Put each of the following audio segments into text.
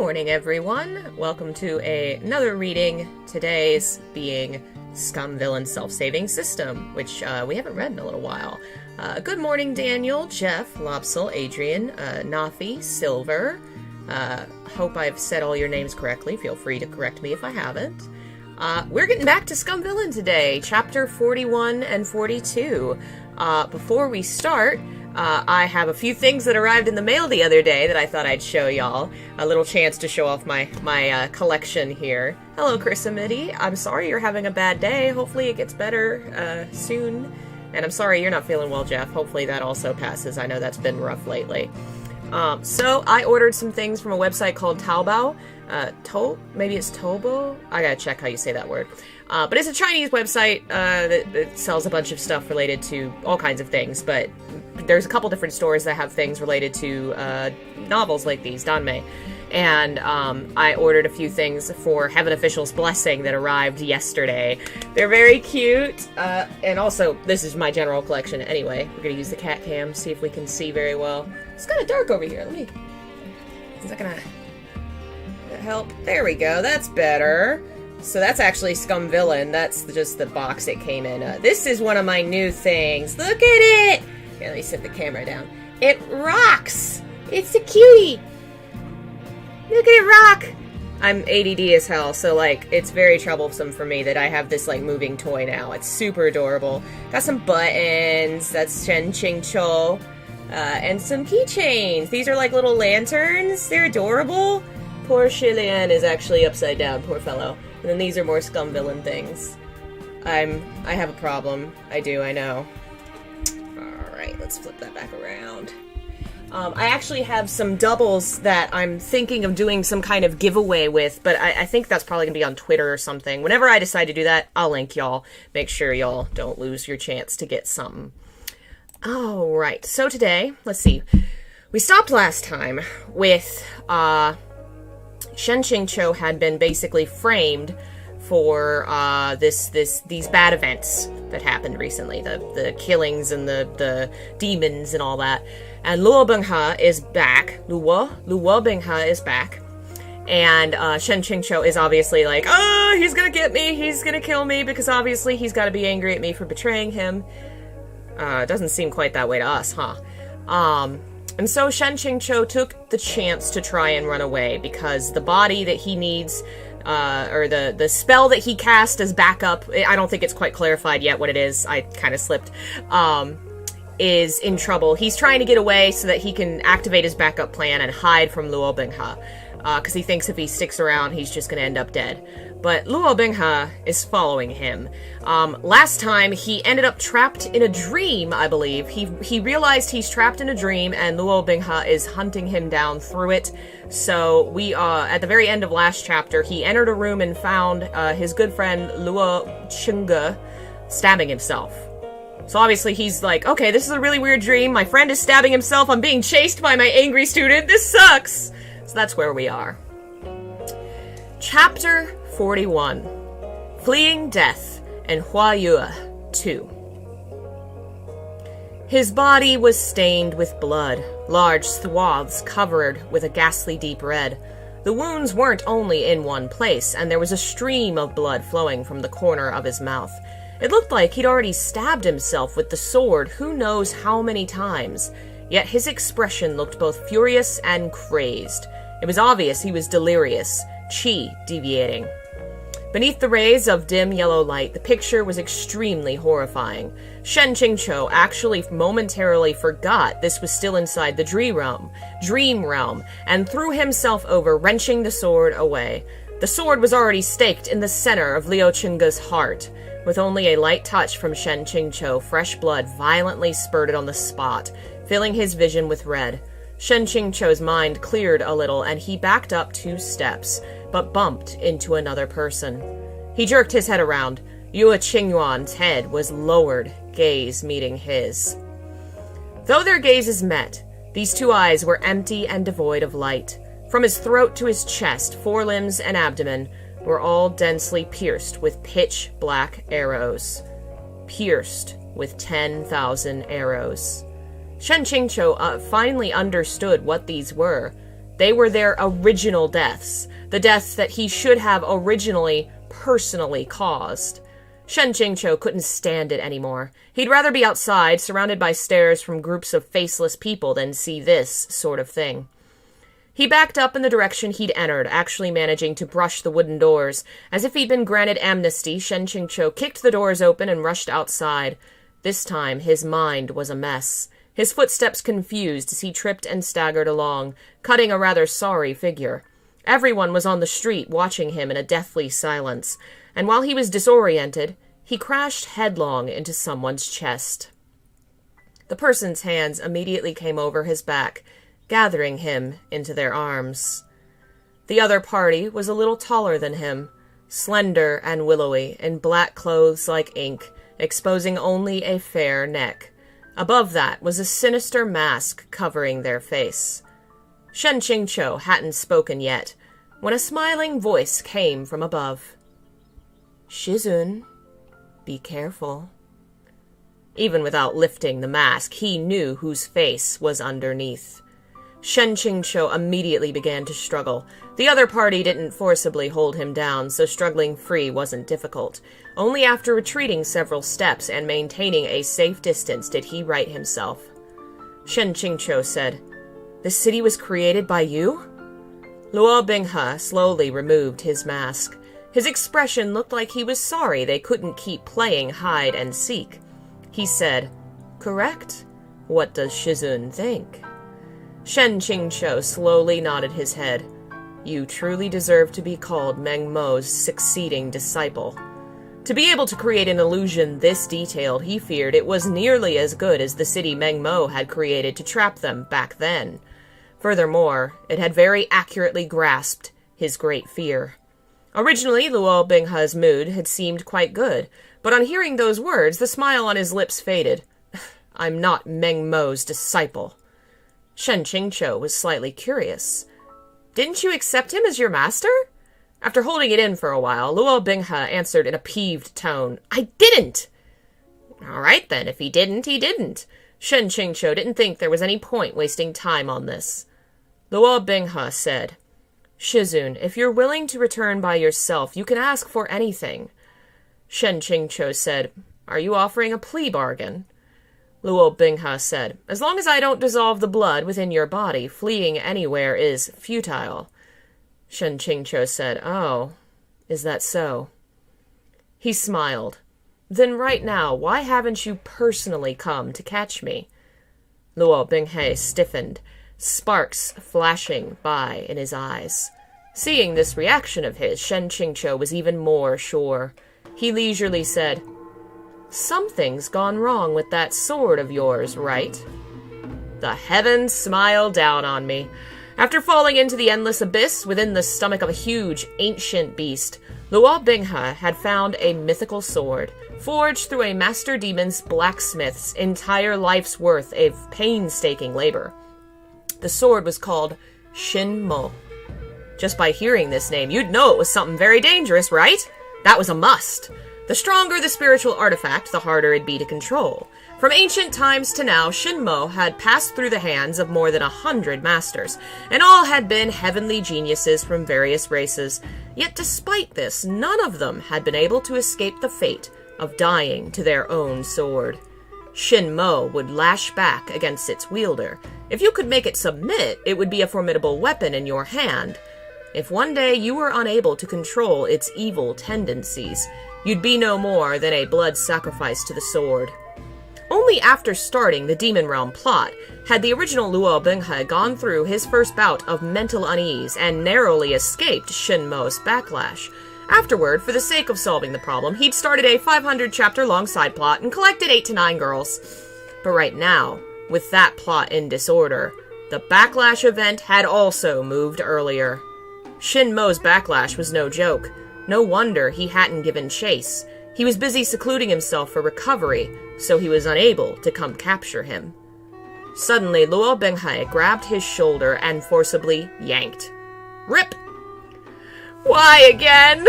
morning, everyone. Welcome to another reading. Today's being Scum Villain Self-Saving System, which we haven't read in a little while. Good morning, Daniel, Jeff, Lobsel, Adrian, Nafi, Silver. Hope I've said all your names correctly. Feel free to correct me if I haven't. We're getting back to Scum Villain today, chapter 41 and 42. Before we start, I have a few things that arrived in the mail the other day that I thought I'd show y'all. A little chance to show off my collection here. Hello, Chrisamity. I'm sorry you're having a bad day. Hopefully it gets better soon. And I'm sorry you're not feeling well, Jeff. Hopefully that also passes. I know that's been rough lately. So I ordered some things from a website called Taobao. Maybe it's Tobo? I gotta check how you say that word. But it's a Chinese website that sells a bunch of stuff related to all kinds of things, but there's a couple different stores that have things related to novels like these, danmei. And I ordered a few things for Heaven Official's Blessing that arrived yesterday. They're very cute, and also, this is my general collection anyway. We're gonna use the cat cam, see if we can see very well. It's kind of dark over here. Is that gonna help? There we go, that's better. So that's actually Scum Villain. That's just the box it came in. This is one of my new things. Look at it! Here, let me set the camera down. It rocks! It's a cutie! Look at it rock! I'm ADD as hell, so, like, it's very troublesome for me that I have this, like, moving toy now. It's super adorable. Got some buttons. That's Shen Qingqiu. And some keychains. These are, like, little lanterns. They're adorable. Poor Shilian is actually upside down, poor fellow. And then these are more Scum Villain things. I have a problem. I do, I know. Alright, let's flip that back around. I actually have some doubles that I'm thinking of doing some kind of giveaway with, but I think that's probably going to be on Twitter or something. Whenever I decide to do that, I'll link y'all. Make sure y'all don't lose your chance to get something. Alright, so today, let's see. We stopped last time with, Shen Qingqiu had been basically framed for these bad events that happened recently, the killings and the demons and all that. And Luo Binghe is back. Luo Binghe is back. And Shen Qingqiu is obviously like, oh, he's gonna get me, he's gonna kill me, because obviously he's gotta be angry at me for betraying him. Doesn't seem quite that way to us, huh? And so Shen Qingqiu took the chance to try and run away because the body that he needs, or the spell that he cast as backup, I don't think it's quite clarified yet what it is, I kind of slipped, is in trouble. He's trying to get away so that he can activate his backup plan and hide from Luo Binghe, because he thinks if he sticks around, he's just going to end up dead. But Luo Binghe is following him. Last time, he ended up trapped in a dream, I believe. He realized he's trapped in a dream, and Luo Binghe is hunting him down through it. So we, at the very end of last chapter, he entered a room and found his good friend Luo Qingqiu stabbing himself. So obviously he's like, okay, this is a really weird dream. My friend is stabbing himself. I'm being chased by my angry student. This sucks! So that's where we are. Chapter 41. Fleeing Death and Huayue 2. His body was stained with blood, large swaths covered with a ghastly deep red. The wounds weren't only in one place, and there was a stream of blood flowing from the corner of his mouth. It looked like he'd already stabbed himself with the sword who knows how many times, yet his expression looked both furious and crazed. It was obvious he was delirious, qi deviating. Beneath the rays of dim yellow light, the picture was extremely horrifying. Shen Qingqiu actually momentarily forgot this was still inside the dream realm, and threw himself over, wrenching the sword away. The sword was already staked in the center of Liu Qingge's heart. With only a light touch from Shen Qingqiu, fresh blood violently spurted on the spot, filling his vision with red. Shen Qingqiu's mind cleared a little, and he backed up 2 steps, but bumped into another person. He jerked his head around. Chen Yuan's head was lowered, gaze meeting his. Though their gazes met, these 2 eyes were empty and devoid of light. From his throat to his chest, forelimbs, and abdomen were all densely pierced with pitch-black arrows. Pierced with 10,000 arrows. Shen Qingqiu finally understood what these were. They were their original deaths, the deaths that he should have originally personally caused. Shen Qingqiu couldn't stand it anymore. He'd rather be outside, surrounded by stares from groups of faceless people, than see this sort of thing. He backed up in the direction he'd entered, actually managing to brush the wooden doors. As if he'd been granted amnesty, Shen Qingqiu kicked the doors open and rushed outside. This time, his mind was a mess. His footsteps confused as he tripped and staggered along, cutting a rather sorry figure. Everyone was on the street watching him in a deathly silence, and while he was disoriented, he crashed headlong into someone's chest. The person's hands immediately came over his back, gathering him into their arms. The other party was a little taller than him, slender and willowy, in black clothes like ink, exposing only a fair neck. Above that was a sinister mask covering their face. Shen Qingqiu hadn't spoken yet, when a smiling voice came from above. "Shizun, be careful." Even without lifting the mask, he knew whose face was underneath. Shen Qingqiu immediately began to struggle. The other party didn't forcibly hold him down, so struggling free wasn't difficult. Only after retreating several steps and maintaining a safe distance did he right himself. Shen Qingqiu said, "This city was created by you?" Luo Binghe slowly removed his mask. His expression looked like he was sorry they couldn't keep playing hide and seek. He said, "Correct. What does Shizun think?" Shen Qingqiu slowly nodded his head. "You truly deserve to be called Meng Mo's succeeding disciple." To be able to create an illusion this detailed, he feared it was nearly as good as the city Meng Mo had created to trap them back then. Furthermore, it had very accurately grasped his great fear. Originally, Luo Binghe's mood had seemed quite good, but on hearing those words, the smile on his lips faded. "I'm not Meng Mo's disciple." Shen Qingqiu was slightly curious. "Didn't you accept him as your master?" After holding it in for a while, Luo Binghe answered in a peeved tone, "I didn't!" "All right then, if he didn't, he didn't." Shen Qingqiu didn't think there was any point wasting time on this. Luo Binghe said, "Shizun, if you're willing to return by yourself, you can ask for anything." Shen Qingqiu said, "Are you offering a plea bargain?" Luo Binghe said, "As long as I don't dissolve the blood within your body, fleeing anywhere is futile." Shen Qingqiu said, "Oh, is that so?" He smiled. "Then right now, why haven't you personally come to catch me?" Luo Binghe stiffened, sparks flashing by in his eyes. Seeing this reaction of his, Shen Qingqiu was even more sure. He leisurely said, "Something's gone wrong with that sword of yours, right?" The heavens smiled down on me. After falling into the endless abyss within the stomach of a huge, ancient beast, Luo Binghe had found a mythical sword, forged through a master demon's blacksmith's entire life's worth of painstaking labor. The sword was called Shin Mo. Just by hearing this name, you'd know it was something very dangerous, right? That was a must. The stronger the spiritual artifact, the harder it'd be to control. From ancient times to now, Shin Mo had passed through the hands of more than 100 masters, and all had been heavenly geniuses from various races. Yet despite this, none of them had been able to escape the fate of dying to their own sword. Shin Mo would lash back against its wielder. If you could make it submit, it would be a formidable weapon in your hand. If one day you were unable to control its evil tendencies, you'd be no more than a blood sacrifice to the sword. Only after starting the Demon Realm plot had the original Luo Binghe gone through his first bout of mental unease and narrowly escaped Shin Mo's backlash. Afterward, for the sake of solving the problem, he'd started a 500-chapter-long side plot and collected 8 to 9 girls. But right now, with that plot in disorder, the backlash event had also moved earlier. Shin Mo's backlash was no joke. No wonder he hadn't given chase. He was busy secluding himself for recovery, so he was unable to come capture him. Suddenly, Luo Binghe grabbed his shoulder and forcibly yanked. "Rip!" "Why again?"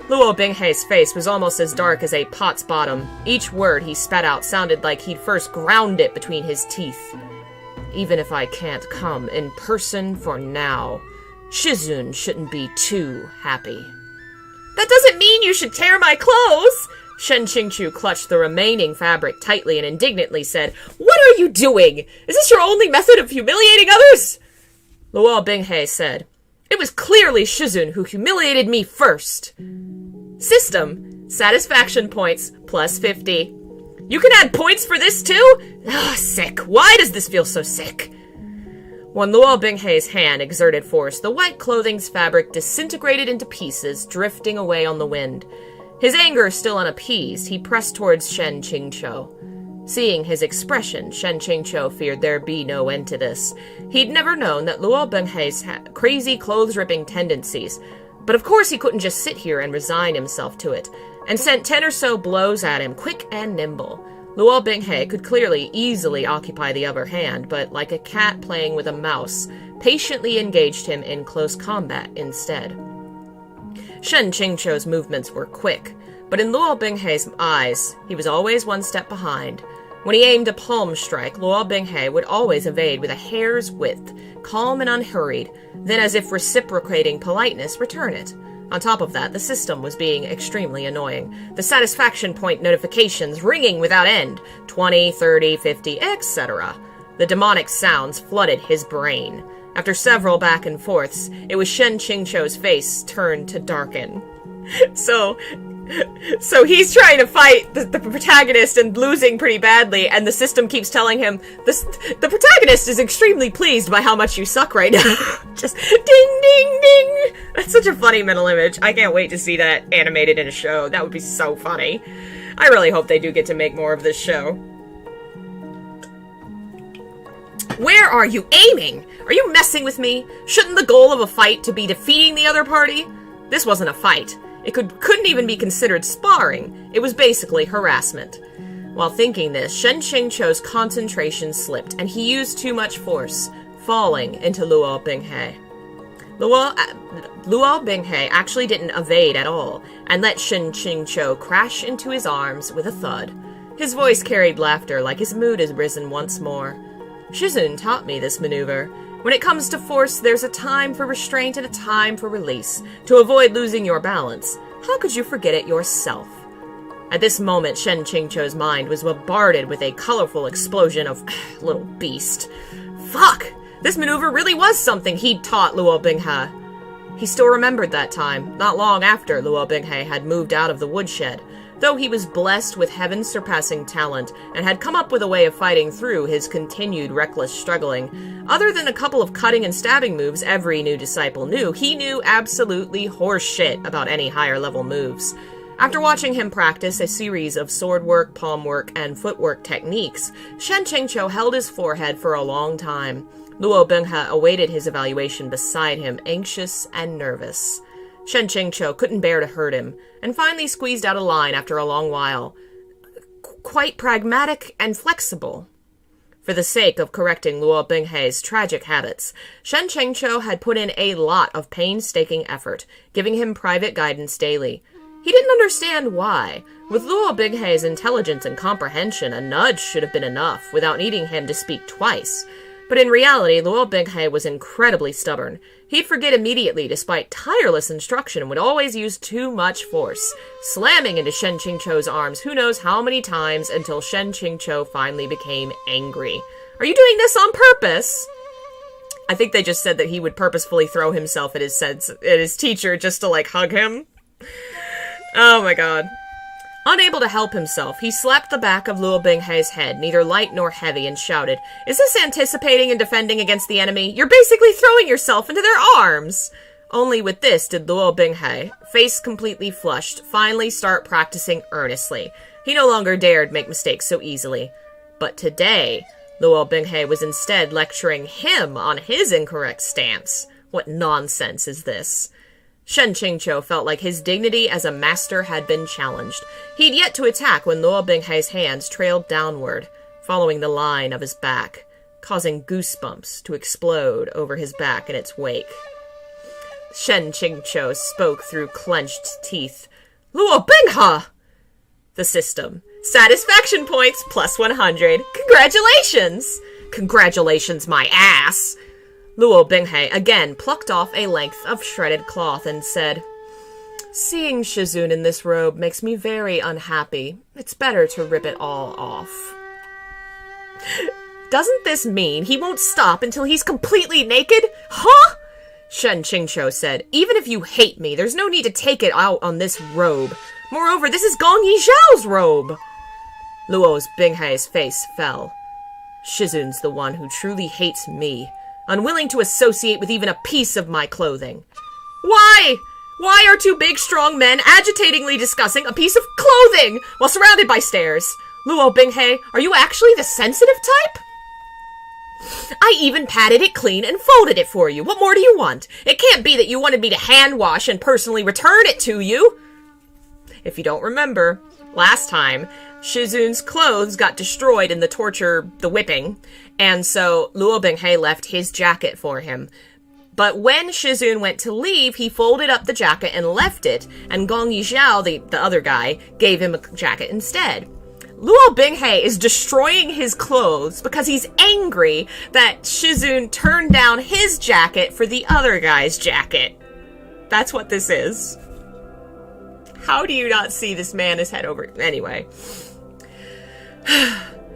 Luo Binghe's face was almost as dark as a pot's bottom. Each word he spat out sounded like he'd first ground it between his teeth. even if I can't come in person for now. Shizun shouldn't be too happy. That doesn't mean you should tear my clothes! Shen Qingqiu clutched the remaining fabric tightly and indignantly said, What are you doing? Is this your only method of humiliating others? Luo Binghe said, It was clearly Shizun who humiliated me first. System, satisfaction points, plus 50. You can add points for this too? Ah, sick. Why does this feel so sick? When Luo Binghe's hand exerted force, the white clothing's fabric disintegrated into pieces, drifting away on the wind. His anger still unappeased, he pressed towards Shen Qingqiu. Seeing his expression, Shen Qingqiu feared there be no end to this. He'd never known that Luo Binghe's crazy clothes-ripping tendencies, but of course he couldn't just sit here and resign himself to it, and sent 10 or so blows at him, quick and nimble. Luo Binghe could clearly easily occupy the upper hand, but like a cat playing with a mouse, patiently engaged him in close combat instead. Shen Qingqiu's movements were quick, but in Luo Binghe's eyes, he was always one step behind. When he aimed a palm strike, Luo Binghe would always evade with a hair's width, calm and unhurried, then as if reciprocating politeness, return it. On top of that, the system was being extremely annoying. The satisfaction point notifications ringing without end, 20, 30, 50, etc. The demonic sounds flooded his brain. After several back and forths, it was Shen Qingqiu's face turned to darken. So he's trying to fight the protagonist and losing pretty badly, and the system keeps telling him, the protagonist is extremely pleased by how much you suck right now. Just ding, ding, ding. That's such a funny mental image. I can't wait to see that animated in a show. That would be so funny. I really hope they do get to make more of this show. Where are you aiming? Are you messing with me? Shouldn't the goal of a fight to be defeating the other party? This wasn't a fight. It couldn't even be considered sparring. It was basically harassment. While thinking this, Shen Qingqiu's concentration slipped, and he used too much force, falling into Luo Binghe. Luo Binghe actually didn't evade at all, and let Shen Qingqiu crash into his arms with a thud. His voice carried laughter, like his mood had risen once more. Shizun taught me this maneuver. When it comes to force, there's a time for restraint and a time for release, to avoid losing your balance. How could you forget it yourself? At this moment, Shen Qingqiu's mind was bombarded with a colorful explosion of, little beast. Fuck! This maneuver really was something he'd taught Luo Binghe. He still remembered that time, not long after Luo Binghe had moved out of the woodshed. Though he was blessed with heaven-surpassing talent and had come up with a way of fighting through his continued reckless struggling, other than a couple of cutting and stabbing moves every new disciple knew, he knew absolutely horse shit about any higher-level moves. After watching him practice a series of sword work, palm work, and footwork techniques, Shen Qingqiu held his forehead for a long time. Luo Binghe awaited his evaluation beside him, anxious and nervous. Shen Qingqiu couldn't bear to hurt him, and finally squeezed out a line after a long while. Quite pragmatic and flexible. For the sake of correcting Luo Binghe's tragic habits, Shen Qingqiu had put in a lot of painstaking effort, giving him private guidance daily. He didn't understand why. With Luo Binghe's intelligence and comprehension, a nudge should have been enough, without needing him to speak twice. But in reality, Luo Binghe was incredibly stubborn. He'd forget immediately despite tireless instruction and would always use too much force, slamming into Shen Qingqiu's arms who knows how many times until Shen Qingqiu finally became angry. Are you doing this on purpose? I think they just said that he would purposefully throw himself at his teacher just to, hug him. Oh my god. Unable to help himself, he slapped the back of Luo Binghe's head, neither light nor heavy, and shouted, "Is this anticipating and defending against the enemy? You're basically throwing yourself into their arms!" Only with this did Luo Binghe, face completely flushed, finally start practicing earnestly. He no longer dared make mistakes so easily. But today, Luo Binghe was instead lecturing him on his incorrect stance. What nonsense is this? Shen Qingqiu felt like his dignity as a master had been challenged. He'd yet to attack when Luo Binghe's hands trailed downward, following the line of his back, causing goosebumps to explode over his back in its wake. Shen Qingqiu spoke through clenched teeth. "Luo Binghe!" The system. Satisfaction points plus 100. Congratulations! Congratulations, my ass! Luo Binghe again plucked off a length of shredded cloth and said, Seeing Shizun in this robe makes me very unhappy. It's better to rip it all off. Doesn't this mean he won't stop until he's completely naked? Huh? Shen Qingqiu said, Even if you hate me, there's no need to take it out on this robe. Moreover, this is Gong Yizhao's robe. Luo Binghe's face fell. Shizun's the one who truly hates me, unwilling to associate with even a piece of my clothing. Why? Why are two big, strong men agitatingly discussing a piece of clothing while surrounded by stairs? Luo Binghe, are you actually the sensitive type? I even patted it clean and folded it for you. What more do you want? It can't be that you wanted me to hand wash and personally return it to you. If you don't remember, last time, Shizun's clothes got destroyed in the whipping, and so Luo Binghe left his jacket for him. But when Shizun went to leave, he folded up the jacket and left it, and Gong Yizhao, the other guy, gave him a jacket instead. Luo Binghe is destroying his clothes because he's angry that Shizun turned down his jacket for the other guy's jacket. That's what this is. How do you not see this man is head over... Anyway.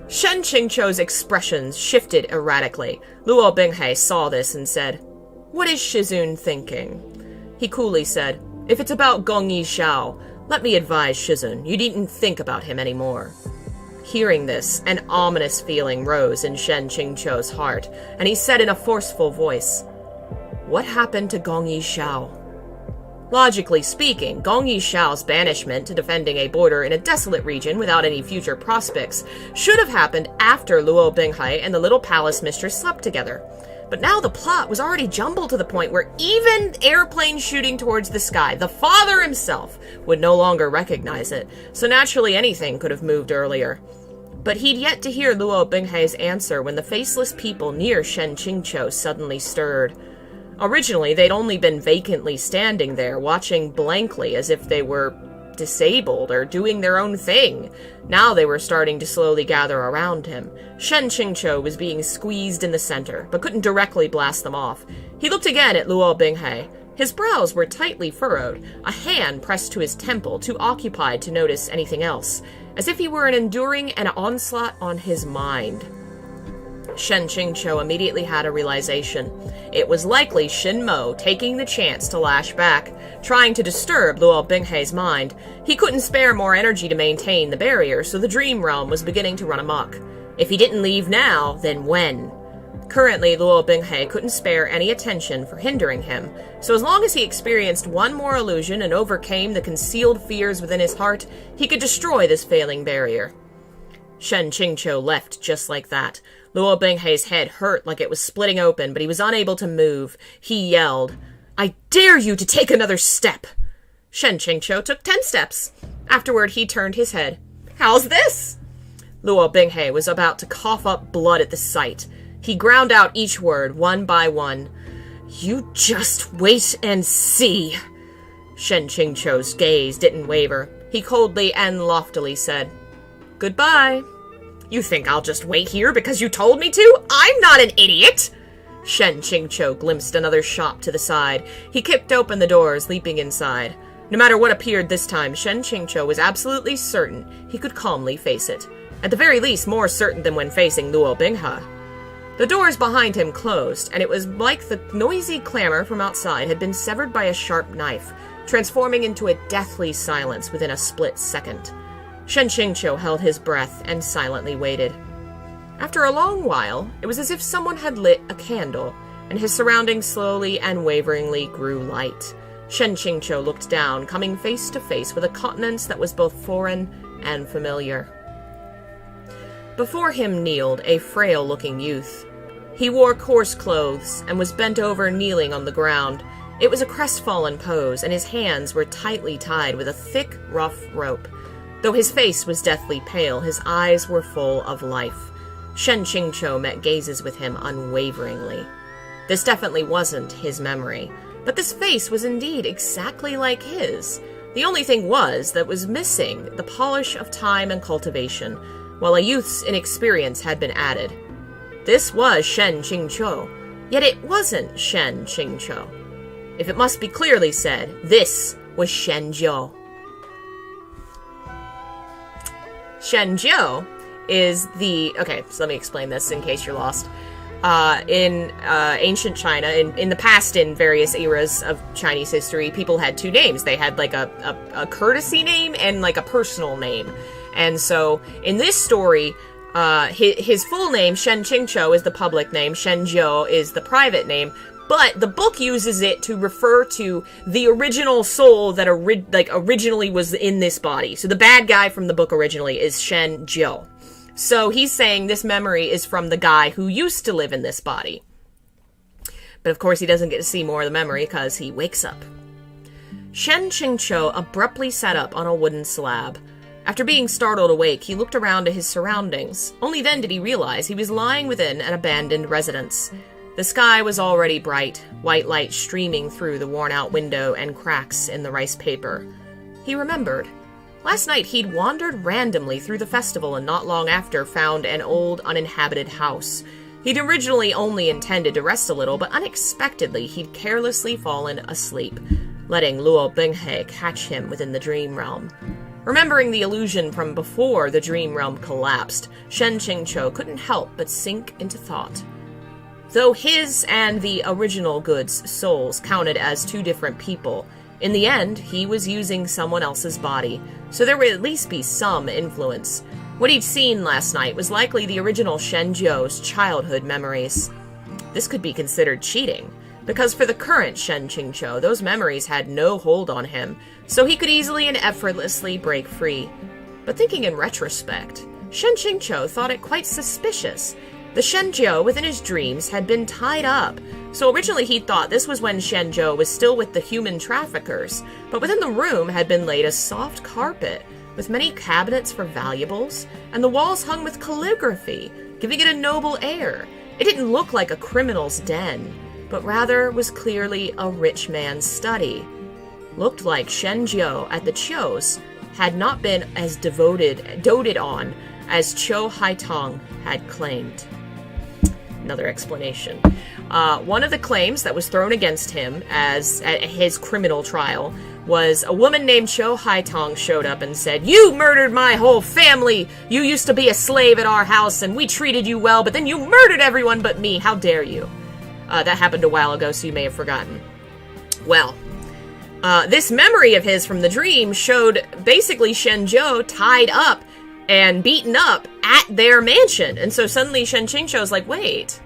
Shen Qingqiu's expressions shifted erratically. Luo Binghe saw this and said, What is Shizun thinking? He coolly said, If it's about Gong Yizhao, let me advise Shizun, you needn't think about him anymore. Hearing this, an ominous feeling rose in Shen Qingqiu's heart, and he said in a forceful voice, What happened to Gong Yizhao? Logically speaking, Gong Yizhao's banishment to defending a border in a desolate region without any future prospects should have happened after Luo Binghe and the little palace mistress slept together. But now the plot was already jumbled to the point where even airplanes shooting towards the sky, the father himself, would no longer recognize it, so naturally anything could have moved earlier. But he'd yet to hear Luo Binghe's answer when the faceless people near Shen Qingqiu suddenly stirred. Originally, they'd only been vacantly standing there, watching blankly as if they were disabled or doing their own thing. Now they were starting to slowly gather around him. Shen Qingqiu was being squeezed in the center, but couldn't directly blast them off. He looked again at Luo Binghe. His brows were tightly furrowed, a hand pressed to his temple, too occupied to notice anything else, as if he were enduring an onslaught on his mind. Shen Qingqiu immediately had a realization. It was likely Shin Mo taking the chance to lash back, trying to disturb Luo Binghe's mind. He couldn't spare more energy to maintain the barrier, so the dream realm was beginning to run amok. If he didn't leave now, then when? Currently, Luo Binghe couldn't spare any attention for hindering him, so as long as he experienced one more illusion and overcame the concealed fears within his heart, he could destroy this failing barrier. Shen Qingqiu left just like that. Luo Binghe's head hurt like it was splitting open, but he was unable to move. He yelled, I dare you to take another step! Shen Qingqiu took 10 steps. Afterward, he turned his head. How's this? Luo Binghe was about to cough up blood at the sight. He ground out each word, one by one. You just wait and see. Shen Qingqiu's gaze didn't waver. He coldly and loftily said, Goodbye. You think I'll just wait here because you told me to? I'm not an idiot! Shen Qingqiu glimpsed another shop to the side. He kicked open the doors, leaping inside. No matter what appeared this time, Shen Qingqiu was absolutely certain he could calmly face it. At the very least, more certain than when facing Luo Binghe. The doors behind him closed, and it was like the noisy clamor from outside had been severed by a sharp knife, transforming into a deathly silence within a split second. Shen Qingqiu held his breath and silently waited. After a long while, it was as if someone had lit a candle, and his surroundings slowly and waveringly grew light. Shen Qingqiu looked down, coming face to face with a countenance that was both foreign and familiar. Before him kneeled a frail-looking youth. He wore coarse clothes and was bent over, kneeling on the ground. It was a crestfallen pose, and his hands were tightly tied with a thick, rough rope. Though his face was deathly pale, his eyes were full of life. Shen Qingqiu met gazes with him unwaveringly. This definitely wasn't his memory, but this face was indeed exactly like his. The only thing that was missing the polish of time and cultivation, while a youth's inexperience had been added. This was Shen Qingqiu, yet it wasn't Shen Qingqiu. If it must be clearly said, this was Shen Jiu. Shen Jiu is the... Okay, so let me explain this in case you're lost. In ancient China, in the past, in various eras of Chinese history, people had two names. They had like a courtesy name and like a personal name. And so in this story, his full name, Shen Qingqiu, is the public name. Shen Jiu is the private name. But the book uses it to refer to the original soul that originally was in this body. So the bad guy from the book originally is Shen Jiu. So he's saying this memory is from the guy who used to live in this body. But of course he doesn't get to see more of the memory because he wakes up. Shen Qingqiu abruptly sat up on a wooden slab. After being startled awake, he looked around to his surroundings. Only then did he realize he was lying within an abandoned residence. The sky was already bright, white light streaming through the worn-out window and cracks in the rice paper. He remembered. Last night he'd wandered randomly through the festival and not long after found an old, uninhabited house. He'd originally only intended to rest a little, but unexpectedly he'd carelessly fallen asleep, letting Luo Binghe catch him within the dream realm. Remembering the illusion from before the dream realm collapsed, Shen Qingqiu couldn't help but sink into thought. Though his and the original Good's souls counted as two different people, in the end, he was using someone else's body, so there would at least be some influence. What he'd seen last night was likely the original Shen Jiu's childhood memories. This could be considered cheating, because for the current Shen Qingqiu, those memories had no hold on him, so he could easily and effortlessly break free. But thinking in retrospect, Shen Qingqiu thought it quite suspicious. The Shen Jiu within his dreams had been tied up, so originally he thought this was when Shen Jiu was still with the human traffickers, but within the room had been laid a soft carpet, with many cabinets for valuables, and the walls hung with calligraphy, giving it a noble air. It didn't look like a criminal's den, but rather was clearly a rich man's study. Looked like Shen Jiu at the Qiu's had not been as doted on as Qiu Haitong had claimed. Another explanation. One of the claims that was thrown against him as at his criminal trial was a woman named Qiu Haitong showed up and said, "You murdered my whole family! You used to be a slave at our house and we treated you well, but then you murdered everyone but me! How dare you?" That happened a while ago, so you may have forgotten. Well, this memory of his from the dream showed basically Shen Jiu tied up and beaten up at their mansion. And so suddenly Shen Qingqiu's like, wait,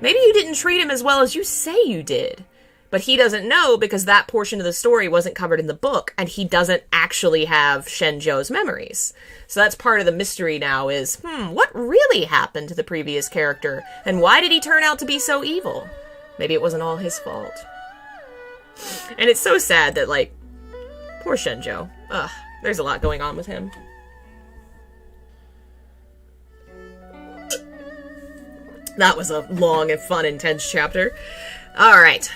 maybe you didn't treat him as well as you say you did. But he doesn't know because that portion of the story wasn't covered in the book, and he doesn't actually have Shen Jiu's memories. So that's part of the mystery now is, what really happened to the previous character? And why did he turn out to be so evil? Maybe it wasn't all his fault. And it's so sad that, like, poor Shen Jiu. Ugh, there's a lot going on with him. That was a long and fun, intense chapter. Alright.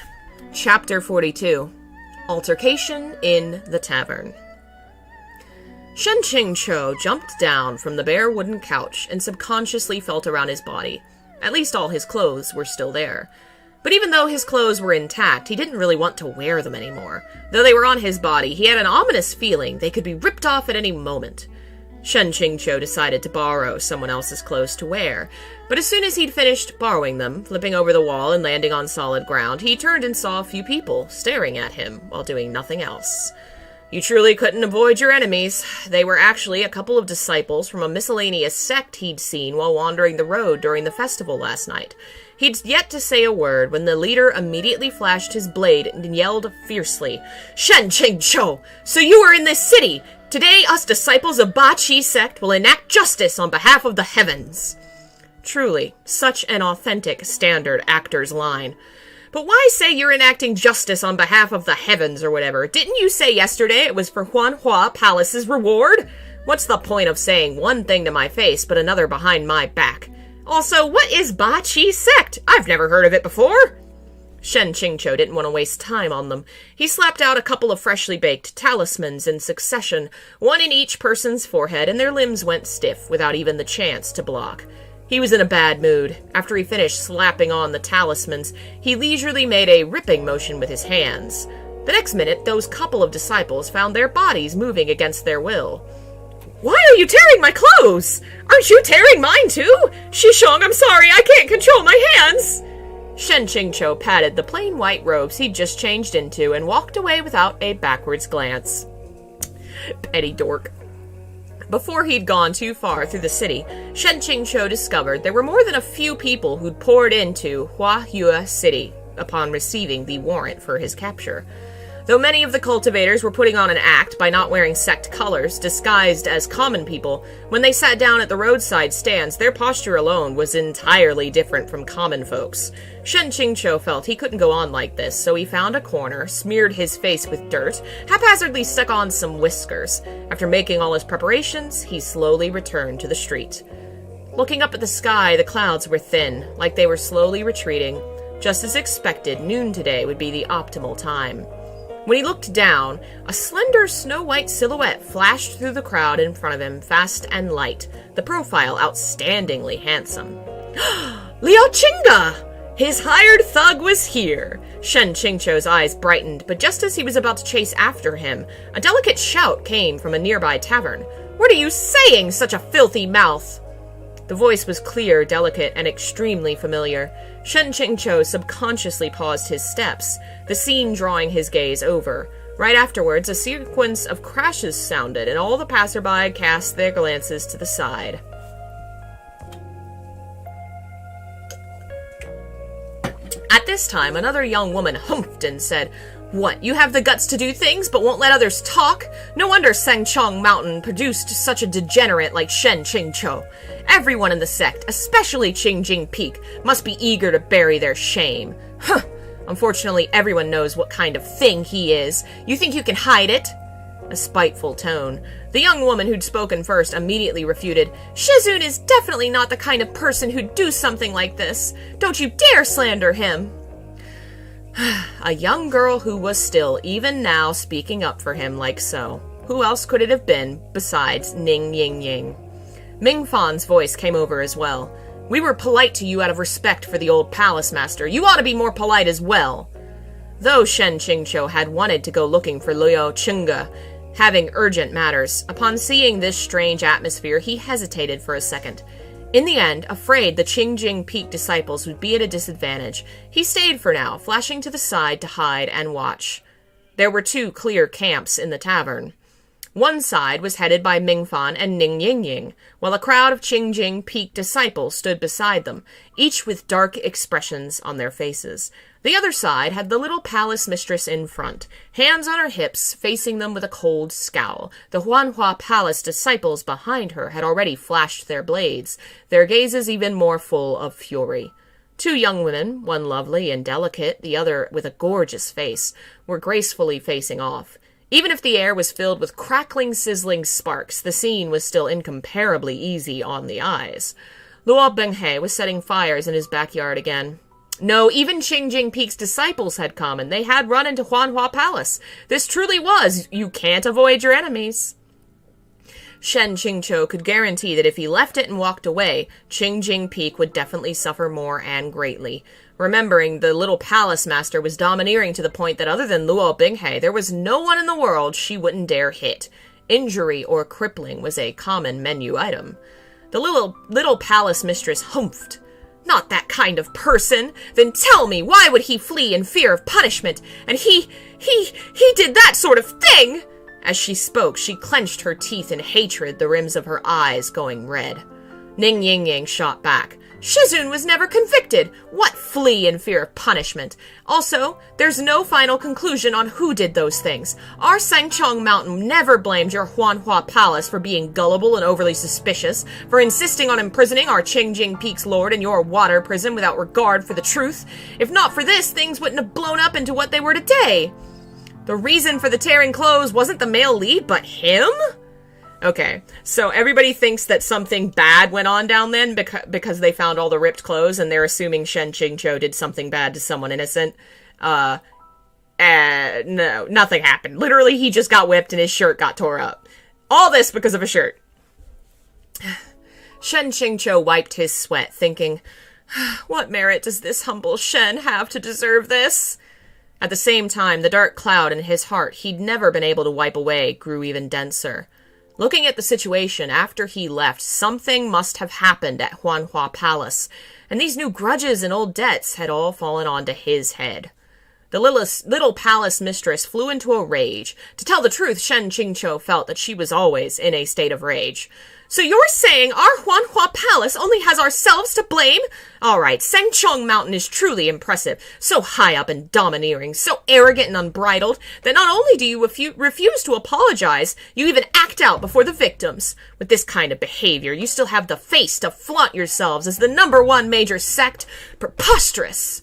Chapter 42. Altercation in the Tavern. Shen Qingqiu jumped down from the bare wooden couch and subconsciously felt around his body. At least all his clothes were still there. But even though his clothes were intact, he didn't really want to wear them anymore. Though they were on his body, he had an ominous feeling they could be ripped off at any moment. Shen Qingqiu decided to borrow someone else's clothes to wear, but as soon as he'd finished borrowing them, flipping over the wall and landing on solid ground, he turned and saw a few people staring at him while doing nothing else. You truly couldn't avoid your enemies. They were actually a couple of disciples from a miscellaneous sect he'd seen while wandering the road during the festival last night. He'd yet to say a word when the leader immediately flashed his blade and yelled fiercely, "Shen Qingqiu! So you are in this city! Today, us disciples of Ba-Chi sect will enact justice on behalf of the heavens." Truly, such an authentic standard actor's line. But why say you're enacting justice on behalf of the heavens or whatever? Didn't you say yesterday it was for Huanhua Palace's reward? What's the point of saying one thing to my face but another behind my back? Also, what is Ba-Chi sect? I've never heard of it before. Shen Qingqiu didn't want to waste time on them. He slapped out a couple of freshly baked talismans in succession, one in each person's forehead, and their limbs went stiff without even the chance to block. He was in a bad mood. After he finished slapping on the talismans, he leisurely made a ripping motion with his hands. The next minute, those couple of disciples found their bodies moving against their will. "Why are you tearing my clothes? Aren't you tearing mine too? Shishong, I'm sorry, I can't control my hands!" Shen Qingqiu patted the plain white robes he'd just changed into and walked away without a backwards glance. Petty dork. Before he'd gone too far through the city, Shen Qingqiu discovered there were more than a few people who'd poured into Huayue City upon receiving the warrant for his capture. Though many of the cultivators were putting on an act by not wearing sect colors, disguised as common people, when they sat down at the roadside stands, their posture alone was entirely different from common folks. Shen Qingqiu felt he couldn't go on like this, so he found a corner, smeared his face with dirt, haphazardly stuck on some whiskers. After making all his preparations, he slowly returned to the street. Looking up at the sky, the clouds were thin, like they were slowly retreating. Just as expected, noon today would be the optimal time. When he looked down, a slender snow-white silhouette flashed through the crowd in front of him, fast and light, the profile outstandingly handsome. Liao Qingge! His hired thug was here! Shen Qingqiu's eyes brightened, but just as he was about to chase after him, a delicate shout came from a nearby tavern. "What are you saying, such a filthy mouth?" The voice was clear, delicate, and extremely familiar. Shen Qingqiu subconsciously paused his steps, the scene drawing his gaze over. Right afterwards, a sequence of crashes sounded, and all the passerby cast their glances to the side. At this time, another young woman humphed and said, "What, you have the guts to do things, but won't let others talk? No wonder Sangchong Mountain produced such a degenerate like Shen Qingqiu. Everyone in the sect, especially Qingjing Peak, must be eager to bury their shame. Huh! Unfortunately, everyone knows what kind of thing he is. You think you can hide it?" A spiteful tone. The young woman who'd spoken first immediately refuted. "Shizun is definitely not the kind of person who'd do something like this. Don't you dare slander him." A young girl who was still, even now, speaking up for him like so. Who else could it have been besides Ning Yingying? Ming Fan's voice came over as well. "We were polite to you out of respect for the old palace master. You ought to be more polite as well." Though Shen Qingqiu had wanted to go looking for Liao Qingge, having urgent matters, upon seeing this strange atmosphere, he hesitated for a second. In the end, afraid the Qingjing Peak disciples would be at a disadvantage, he stayed for now, flashing to the side to hide and watch. There were two clear camps in the tavern. One side was headed by Mingfan and Ning Yingying, while a crowd of Qingjing Peak disciples stood beside them, each with dark expressions on their faces. The other side had the little palace mistress in front, hands on her hips, facing them with a cold scowl. The Huanhua Palace disciples behind her had already flashed their blades, their gazes even more full of fury. Two young women, one lovely and delicate, the other with a gorgeous face, were gracefully facing off. Even if the air was filled with crackling, sizzling sparks, the scene was still incomparably easy on the eyes. Luo Binghe was setting fires in his backyard again. No, even Qingjing Peak's disciples had come, and they had run into Huanhua Palace. This truly was, you can't avoid your enemies. Shen Qingqiu could guarantee that if he left it and walked away, Qingjing Peak would definitely suffer more and greatly. Remembering the little palace master was domineering to the point that other than Luo Binghe, there was no one in the world she wouldn't dare hit. Injury or crippling was a common menu item. The little palace mistress humphed. "Not that kind of person. Then tell me, why would he flee in fear of punishment? And he did that sort of thing!" As she spoke, she clenched her teeth in hatred, the rims of her eyes going red. Ning Yingying shot back. "Shizun was never convicted. What flee in fear of punishment? Also, there's no final conclusion on who did those things. Our Sangchong Mountain never blamed your Huanhua Palace for being gullible and overly suspicious, for insisting on imprisoning our Qingjing Peak's lord in your water prison without regard for the truth. If not for this, things wouldn't have blown up into what they were today. The reason for the tearing clothes wasn't the male lead, but him?" Okay, so everybody thinks that something bad went on down then because they found all the ripped clothes, and they're assuming Shen Qingqiu did something bad to someone innocent. No, nothing happened. Literally, he just got whipped and his shirt got tore up. All this because of a shirt. Shen Qingqiu wiped his sweat, thinking, what merit does this humble Shen have to deserve this? At the same time, the dark cloud in his heart he'd never been able to wipe away grew even denser. Looking at the situation after he left, something must have happened at Huanhua Palace, and these new grudges and old debts had all fallen onto his head. The little palace mistress flew into a rage. To tell the truth, Shen Qingqiu felt that she was always in a state of rage. So you're saying our Huanhua Palace only has ourselves to blame? All right, Sengchong Mountain is truly impressive. So high up and domineering, so arrogant and unbridled, that not only do you refuse to apologize, you even act out before the victims. With this kind of behavior, you still have the face to flaunt yourselves as the #1 major sect? Preposterous!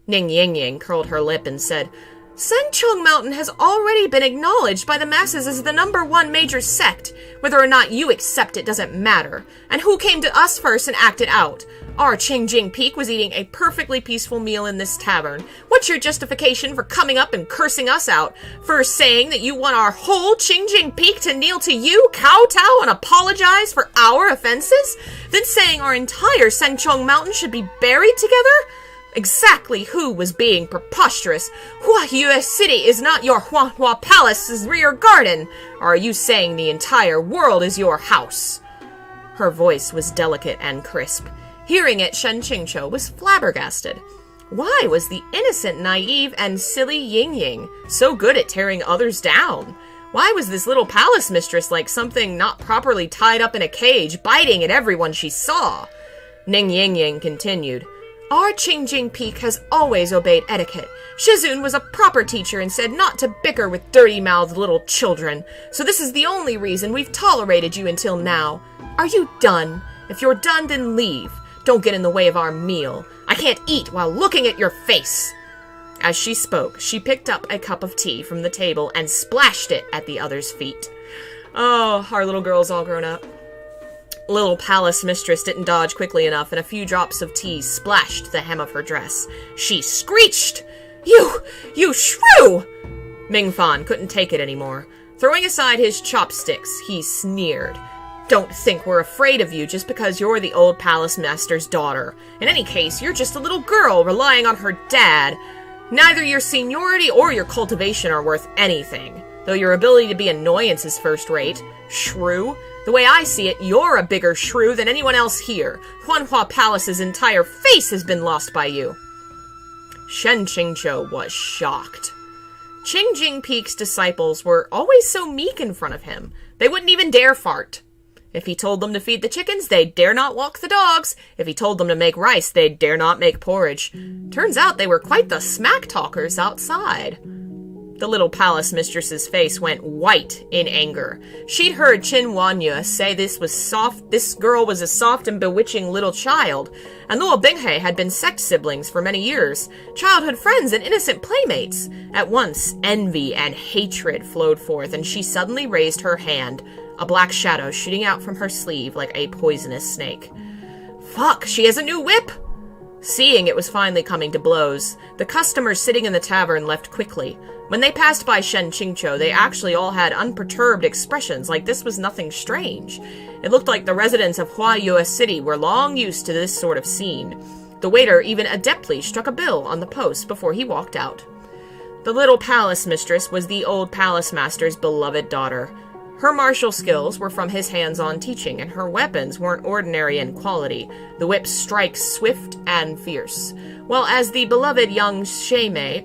Ning Yingying curled her lip and said, Sengchong Mountain has already been acknowledged by the masses as the #1 major sect. Whether or not you accept it doesn't matter. And who came to us first and acted out? Our Qingjing Peak was eating a perfectly peaceful meal in this tavern. What's your justification for coming up and cursing us out? First saying that you want our whole Qingjing Peak to kneel to you, kowtow, and apologize for our offenses? Then saying our entire Sengchong Mountain should be buried together? Exactly who was being preposterous? Huayue City is not your Huanhua Palace's rear garden. Or are you saying the entire world is your house? Her voice was delicate and crisp. Hearing it, Shen Qingqiu was flabbergasted. Why was the innocent, naive, and silly Yingying so good at tearing others down? Why was this little palace mistress like something not properly tied up in a cage, biting at everyone she saw? Ning Yingying continued. Our Qingjing Peak has always obeyed etiquette. Shizun was a proper teacher and said not to bicker with dirty-mouthed little children. So this is the only reason we've tolerated you until now. Are you done? If you're done, then leave. Don't get in the way of our meal. I can't eat while looking at your face. As she spoke, she picked up a cup of tea from the table and splashed it at the other's feet. Oh, our little girl's all grown up. Little palace mistress didn't dodge quickly enough, and a few drops of tea splashed the hem of her dress. She screeched, You shrew! Mingfan couldn't take it anymore. Throwing aside his chopsticks, he sneered. Don't think we're afraid of you just because you're the old palace master's daughter. In any case, you're just a little girl relying on her dad. Neither your seniority or your cultivation are worth anything, though your ability to be annoyance is first-rate. Shrew? The way I see it, you're a bigger shrew than anyone else here. Huanhua Palace's entire face has been lost by you. Shen Qingqiu was shocked. Qingjing Peak's disciples were always so meek in front of him. They wouldn't even dare fart. If he told them to feed the chickens, they'd dare not walk the dogs. If he told them to make rice, they'd dare not make porridge. Turns out they were quite the smack-talkers outside. The little palace mistress's face went white in anger. She'd heard Qin Wanyu say this girl was a soft and bewitching little child, and Luo Binghe had been sect siblings for many years, childhood friends and innocent playmates. At once, envy and hatred flowed forth, and she suddenly raised her hand, a black shadow shooting out from her sleeve like a poisonous snake. Fuck, she has a new whip! Seeing it was finally coming to blows, the customers sitting in the tavern left quickly. When they passed by Shen Qingqiu, they actually all had unperturbed expressions, like this was nothing strange. It looked like the residents of Huayue City were long used to this sort of scene. The waiter even adeptly struck a bill on the post before he walked out. The little palace mistress was the old palace master's beloved daughter. Her martial skills were from his hands-on teaching, and her weapons weren't ordinary in quality, the whip's strikes swift and fierce. While as the beloved young Shimei,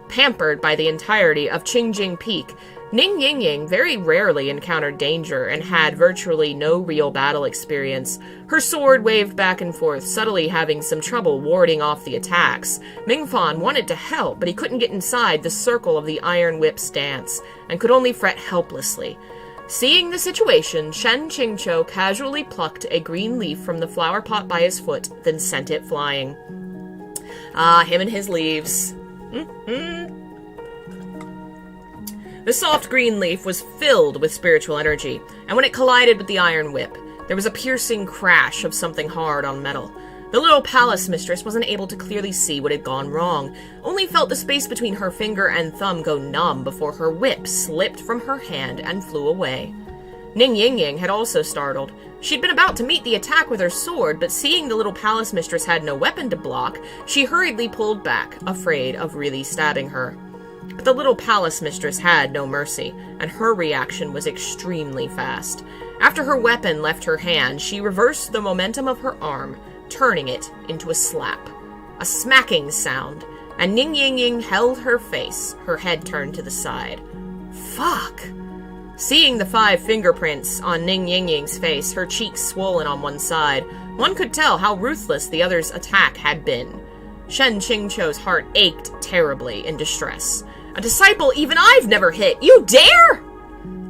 pampered by the entirety of Qingjing Peak, Ning Yingying very rarely encountered danger and had virtually no real battle experience. Her sword waved back and forth, subtly having some trouble warding off the attacks. Mingfan wanted to help, but he couldn't get inside the circle of the iron whip's dance, and could only fret helplessly. Seeing the situation, Shen Qingqiu casually plucked a green leaf from the flower pot by his foot, then sent it flying. Ah, him and his leaves. The soft green leaf was filled with spiritual energy, and when it collided with the iron whip, there was a piercing crash of something hard on metal. The little palace mistress wasn't able to clearly see what had gone wrong, only felt the space between her finger and thumb go numb before her whip slipped from her hand and flew away. Ning Yingying had also startled. She'd been about to meet the attack with her sword, but seeing the little palace mistress had no weapon to block, she hurriedly pulled back, afraid of really stabbing her. But the little palace mistress had no mercy, and her reaction was extremely fast. After her weapon left her hand, she reversed the momentum of her arm, turning it into a slap. A smacking sound, and Ning Yingying held her face, her head turned to the side. Fuck! Seeing the 5 fingerprints on Ning Yingying's face, her cheeks swollen on one side, one could tell how ruthless the other's attack had been. Shen Qingqiu's heart ached terribly in distress. A disciple even I've never hit! You dare?!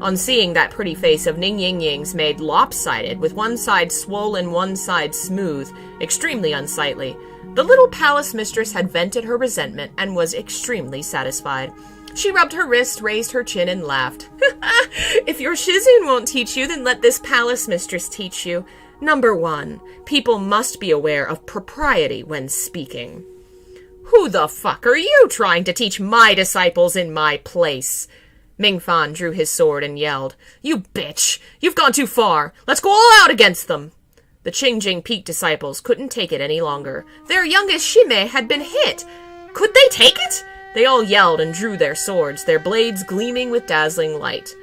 On seeing that pretty face of Ning Yingying's made lopsided, with one side swollen, one side smooth, extremely unsightly, the little palace mistress had vented her resentment and was extremely satisfied. She rubbed her wrist, raised her chin, and laughed. If your Shizun won't teach you, then let this palace mistress teach you. Number 1, people must be aware of propriety when speaking. Who the fuck are you trying to teach my disciples in my place? Mingfan drew his sword and yelled, You bitch! You've gone too far! Let's go all out against them! The Qingjing Peak disciples couldn't take it any longer. Their youngest Shime had been hit. Could they take it? They all yelled and drew their swords, their blades gleaming with dazzling light.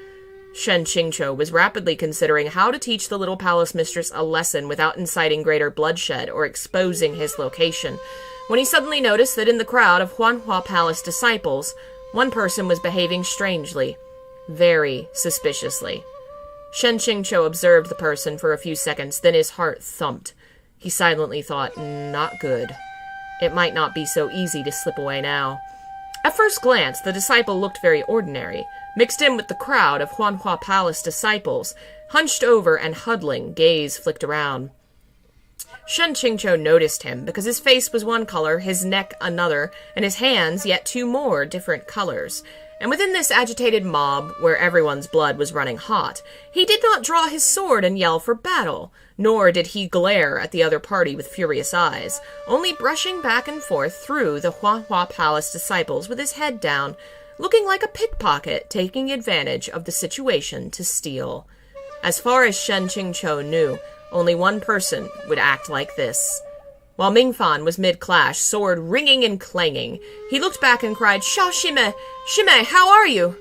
Shen Qingqiu was rapidly considering how to teach the little palace mistress a lesson without inciting greater bloodshed or exposing his location, when he suddenly noticed that in the crowd of Huanhua Palace disciples, one person was behaving strangely, very suspiciously. Shen Qingqiu observed the person for a few seconds, then his heart thumped. He silently thought, not good. It might not be so easy to slip away now. At first glance, the disciple looked very ordinary, mixed in with the crowd of Huanhua Palace disciples, hunched over and huddling, gaze flicked around. Shen Qingqiu noticed him because his face was one color, his neck another, and his hands yet 2 more different colors. And within this agitated mob, where everyone's blood was running hot, he did not draw his sword and yell for battle, nor did he glare at the other party with furious eyes, only brushing back and forth through the Huanhua Palace disciples with his head down, looking like a pickpocket taking advantage of the situation to steal. As far as Shen Qingqiu knew, only one person would act like this. While Mingfan was mid-clash, sword ringing and clanging, he looked back and cried, Xiao Shime! Shime, how are you?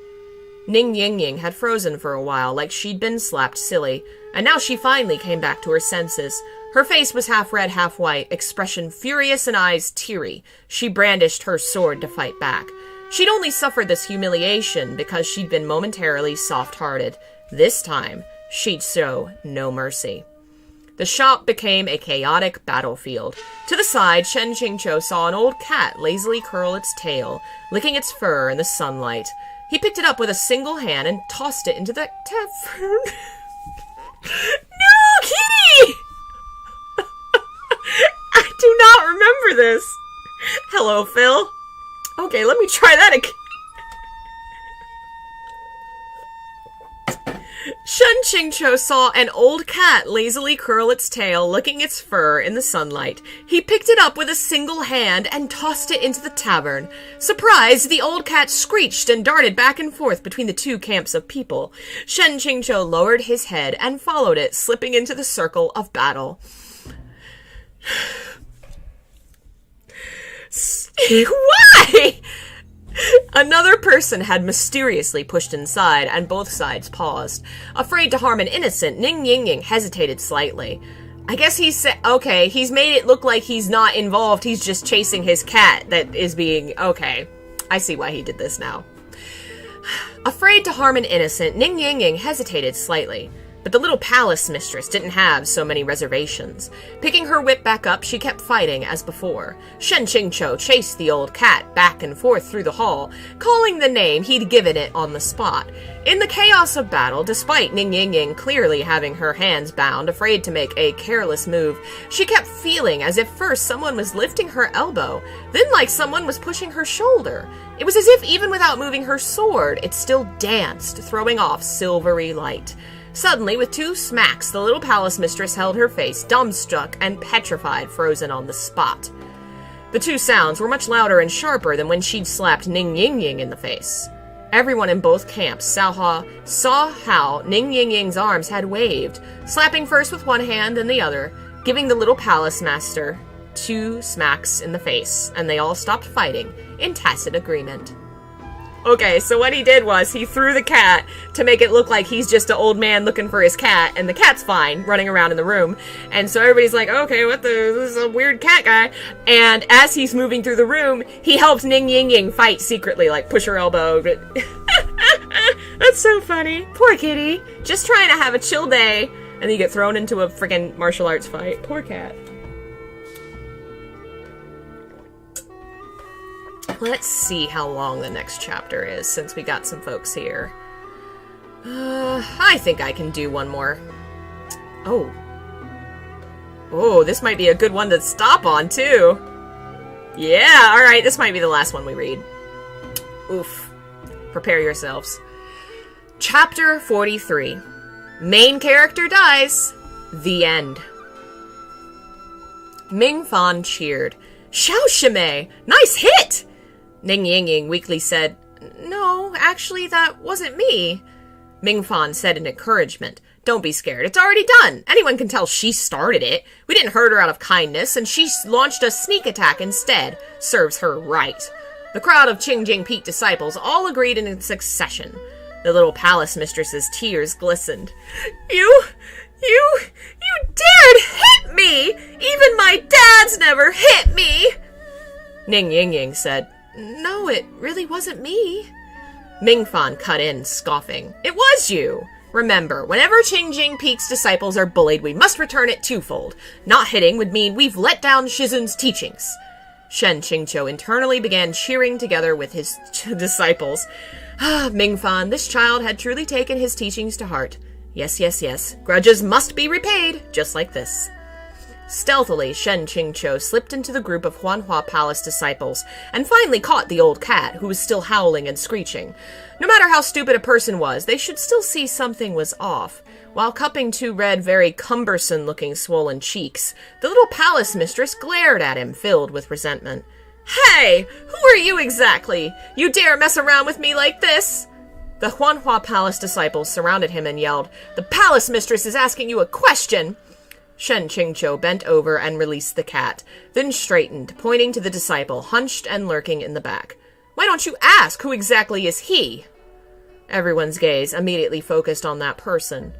Ning Yingying had frozen for a while, like she'd been slapped silly, and now she finally came back to her senses. Her face was half red, half white, expression furious and eyes teary. She brandished her sword to fight back. She'd only suffered this humiliation because she'd been momentarily soft-hearted. This time, she'd show no mercy. The shop became a chaotic battlefield. To the side, Shen Qingqiu saw an old cat lazily curl its tail, licking its fur in the sunlight. He picked it up with a single hand and tossed it into the tavern. No, kitty! I do not remember this. Hello, Phil. Okay, let me try that again. Shen Qingqiu saw an old cat lazily curl its tail, licking its fur in the sunlight. He picked it up with a single hand and tossed it into the tavern. Surprised, the old cat screeched and darted back and forth between the 2 camps of people. Shen Qingqiu lowered his head and followed it, slipping into the circle of battle. Why? Another person had mysteriously pushed inside, and both sides paused. Afraid to harm an innocent, Ning Yingying hesitated slightly. I guess he said, okay, he's made it look like he's not involved, he's just chasing his cat that is being, okay. I see why he did this now. Afraid to harm an innocent, Ning Yingying hesitated slightly. But the little palace mistress didn't have so many reservations. Picking her whip back up, she kept fighting as before. Shen Qingqiu chased the old cat back and forth through the hall, calling the name he'd given it on the spot. In the chaos of battle, despite Ning Yingying clearly having her hands bound, afraid to make a careless move, she kept feeling as if first someone was lifting her elbow, then like someone was pushing her shoulder. It was as if even without moving her sword, it still danced, throwing off silvery light. Suddenly, with 2 smacks, the little palace mistress held her face, dumbstruck and petrified, frozen on the spot. The 2 sounds were much louder and sharper than when she'd slapped Ning Yingying in the face. Everyone in both camps saw how Ning Yingying's arms had waved, slapping first with one hand and the other, giving the little palace master 2 smacks in the face, and they all stopped fighting in tacit agreement. Okay, so what he did was he threw the cat to make it look like he's just an old man looking for his cat, and the cat's fine, running around in the room. And so everybody's like, okay, this is a weird cat guy. And as he's moving through the room, he helps Ning Yingying fight secretly, like push her elbow. That's so funny. Poor kitty. Just trying to have a chill day, and then you get thrown into a freaking martial arts fight. Poor cat. Let's see how long the next chapter is, since we got some folks here. I think I can do one more. Oh, this might be a good one to stop on, too. Yeah, alright, this might be the last one we read. Oof. Prepare yourselves. Chapter 43. Main character dies. The end. Ming Fan cheered. Xiao Shimei! Nice hit! Ning Yingying weakly said, No, actually, that wasn't me. Ming Fan said in encouragement, Don't be scared, it's already done. Anyone can tell she started it. We didn't hurt her out of kindness, and she launched a sneak attack instead. Serves her right. The crowd of Qingjing Peak disciples all agreed in succession. The little palace mistress's tears glistened. You dared hit me! Even my dad's never hit me! Ning Yingying said, No, it really wasn't me. Ming Fan cut in, scoffing. It was you! Remember, whenever Qingjing Peak's disciples are bullied, we must return it twofold. Not hitting would mean we've let down Shizun's teachings. Shen Qingqiu internally began cheering together with his disciples. Ming Fan, this child had truly taken his teachings to heart. Yes, yes, yes. Grudges must be repaid, just like this. Stealthily, Shen Qingqiu slipped into the group of Huanhua Palace disciples and finally caught the old cat, who was still howling and screeching. No matter how stupid a person was, they should still see something was off. While cupping 2 red, very cumbersome-looking swollen cheeks, the little palace mistress glared at him, filled with resentment. Hey! Who are you exactly? You dare mess around with me like this? The Huanhua Palace disciples surrounded him and yelled, The palace mistress is asking you a question! Shen Qingqiu bent over and released the cat, then straightened, pointing to the disciple, hunched and lurking in the back. Why don't you ask who exactly is he? Everyone's gaze immediately focused on that person.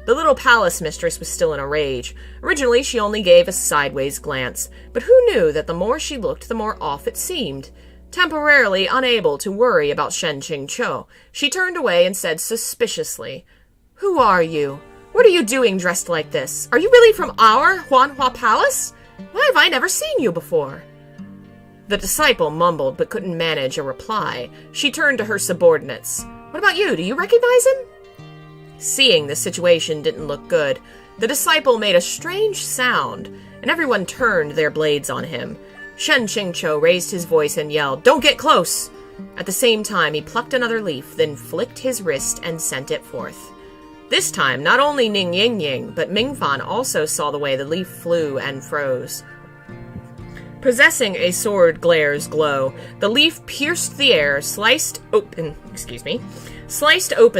The little palace mistress was still in a rage. Originally, she only gave a sideways glance, but who knew that the more she looked, the more off it seemed? Temporarily unable to worry about Shen Qingqiu, she turned away and said suspiciously, Who are you? What are you doing dressed like this? Are you really from our Huanhua Palace? Why have I never seen you before? The disciple mumbled but couldn't manage a reply. She turned to her subordinates. What about you? Do you recognize him? Seeing the situation didn't look good, the disciple made a strange sound, and everyone turned their blades on him. Shen Qingqiu raised his voice and yelled, Don't get close! At the same time, he plucked another leaf, then flicked his wrist and sent it forth. This time, not only Ning Yingying, but Ming Fan also saw the way the leaf flew and froze. Possessing a sword glare's glow, the leaf pierced the air, sliced open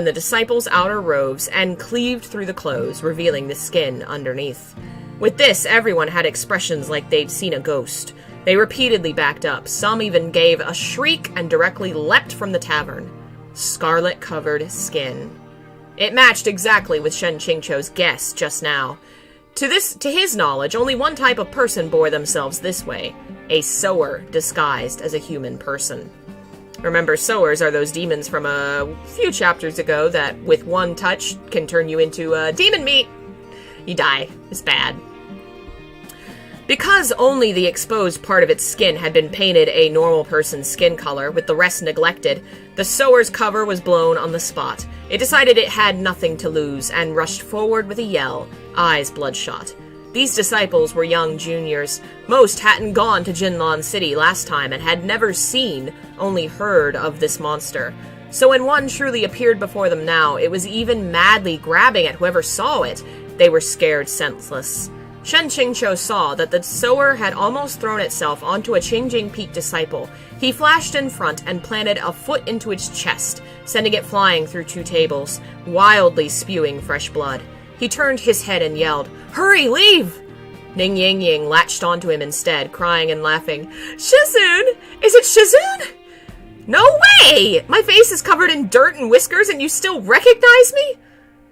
the disciples' outer robes, and cleaved through the clothes, revealing the skin underneath. With this, everyone had expressions like they'd seen a ghost. They repeatedly backed up, some even gave a shriek and directly leapt from the tavern. Scarlet-covered skin. It matched exactly with Shen Qingqiu's guess just now. To his knowledge, only one type of person bore themselves this way, a sower disguised as a human person. Remember, sowers are those demons from a few chapters ago that, with one touch, can turn you into demon meat. You die. It's bad. Because only the exposed part of its skin had been painted a normal person's skin color, with the rest neglected, the sower's cover was blown on the spot. It decided it had nothing to lose, and rushed forward with a yell, eyes bloodshot. These disciples were young juniors. Most hadn't gone to Jinlan City last time and had never seen, only heard of this monster. So when one truly appeared before them now, it was even madly grabbing at whoever saw it. They were scared senseless. Shen Qingqiu saw that the sower had almost thrown itself onto a Qingqing Peak disciple. He flashed in front and planted a foot into its chest, sending it flying through 2 tables, wildly spewing fresh blood. He turned his head and yelled, "Hurry, leave!" Ning Ying latched onto him instead, crying and laughing. "Shizun! Is it Shizun?" "No way! My face is covered in dirt and whiskers and you still recognize me?"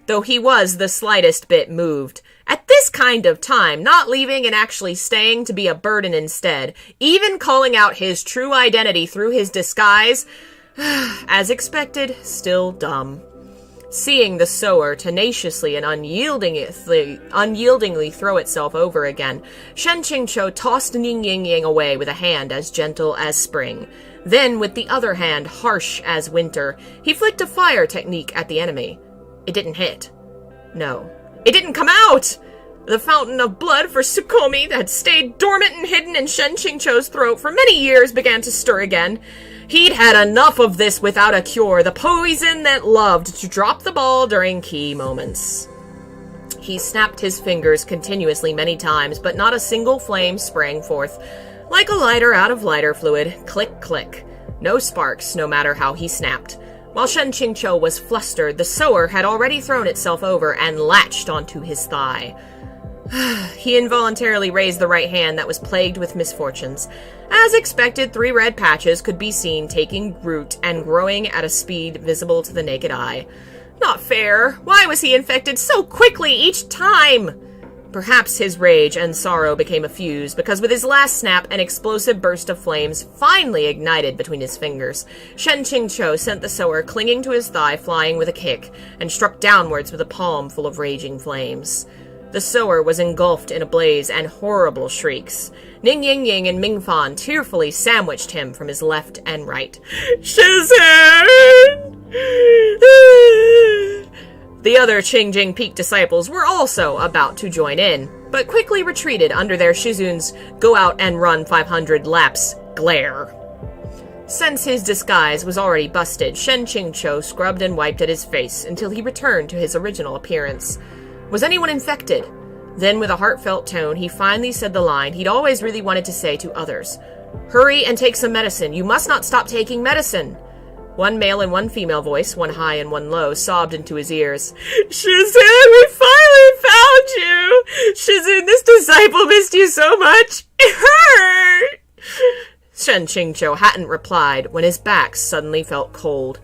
Though he was the slightest bit moved. At this kind of time, not leaving and actually staying to be a burden instead, even calling out his true identity through his disguise, as expected, still dumb. Seeing the sower tenaciously and unyieldingly throw itself over again, Shen Qingqiu tossed Ning Ying away with a hand as gentle as spring. Then, with the other hand harsh as winter, he flicked a fire technique at the enemy. It didn't hit. No. It didn't come out! The fountain of blood for Sukomi that stayed dormant and hidden in Shen Qingqiu's throat for many years began to stir again. He'd had enough of this without a cure, the poison that loved to drop the ball during key moments. He snapped his fingers continuously many times, but not a single flame sprang forth. Like a lighter out of lighter fluid, click, click. No sparks, no matter how he snapped. While Shen Qingqiu was flustered, the sower had already thrown itself over and latched onto his thigh. He involuntarily raised the right hand that was plagued with misfortunes. As expected, 3 red patches could be seen taking root and growing at a speed visible to the naked eye. Not fair. Why was he infected so quickly each time? Perhaps his rage and sorrow became a fuse, because with his last snap, an explosive burst of flames finally ignited between his fingers. Shen Qingqiu sent the sower clinging to his thigh flying with a kick, and struck downwards with a palm full of raging flames. The sower was engulfed in a blaze and horrible shrieks. Ning Ying and Mingfan tearfully sandwiched him from his left and right. "Shizun!" The other Qingqing Peak disciples were also about to join in, but quickly retreated under their Shizun's go out and run 500 laps glare. Since his disguise was already busted, Shen Qingqiu scrubbed and wiped at his face until he returned to his original appearance. Was anyone infected? Then, with a heartfelt tone, he finally said the line he'd always really wanted to say to others. "Hurry and take some medicine. You must not stop taking medicine." 1 male and 1 female voice, 1 high and 1 low, sobbed into his ears. "Shizun, we finally found you! Shizun, this disciple missed you so much! It hurt!" Shen Qingqiu hadn't replied when his back suddenly felt cold.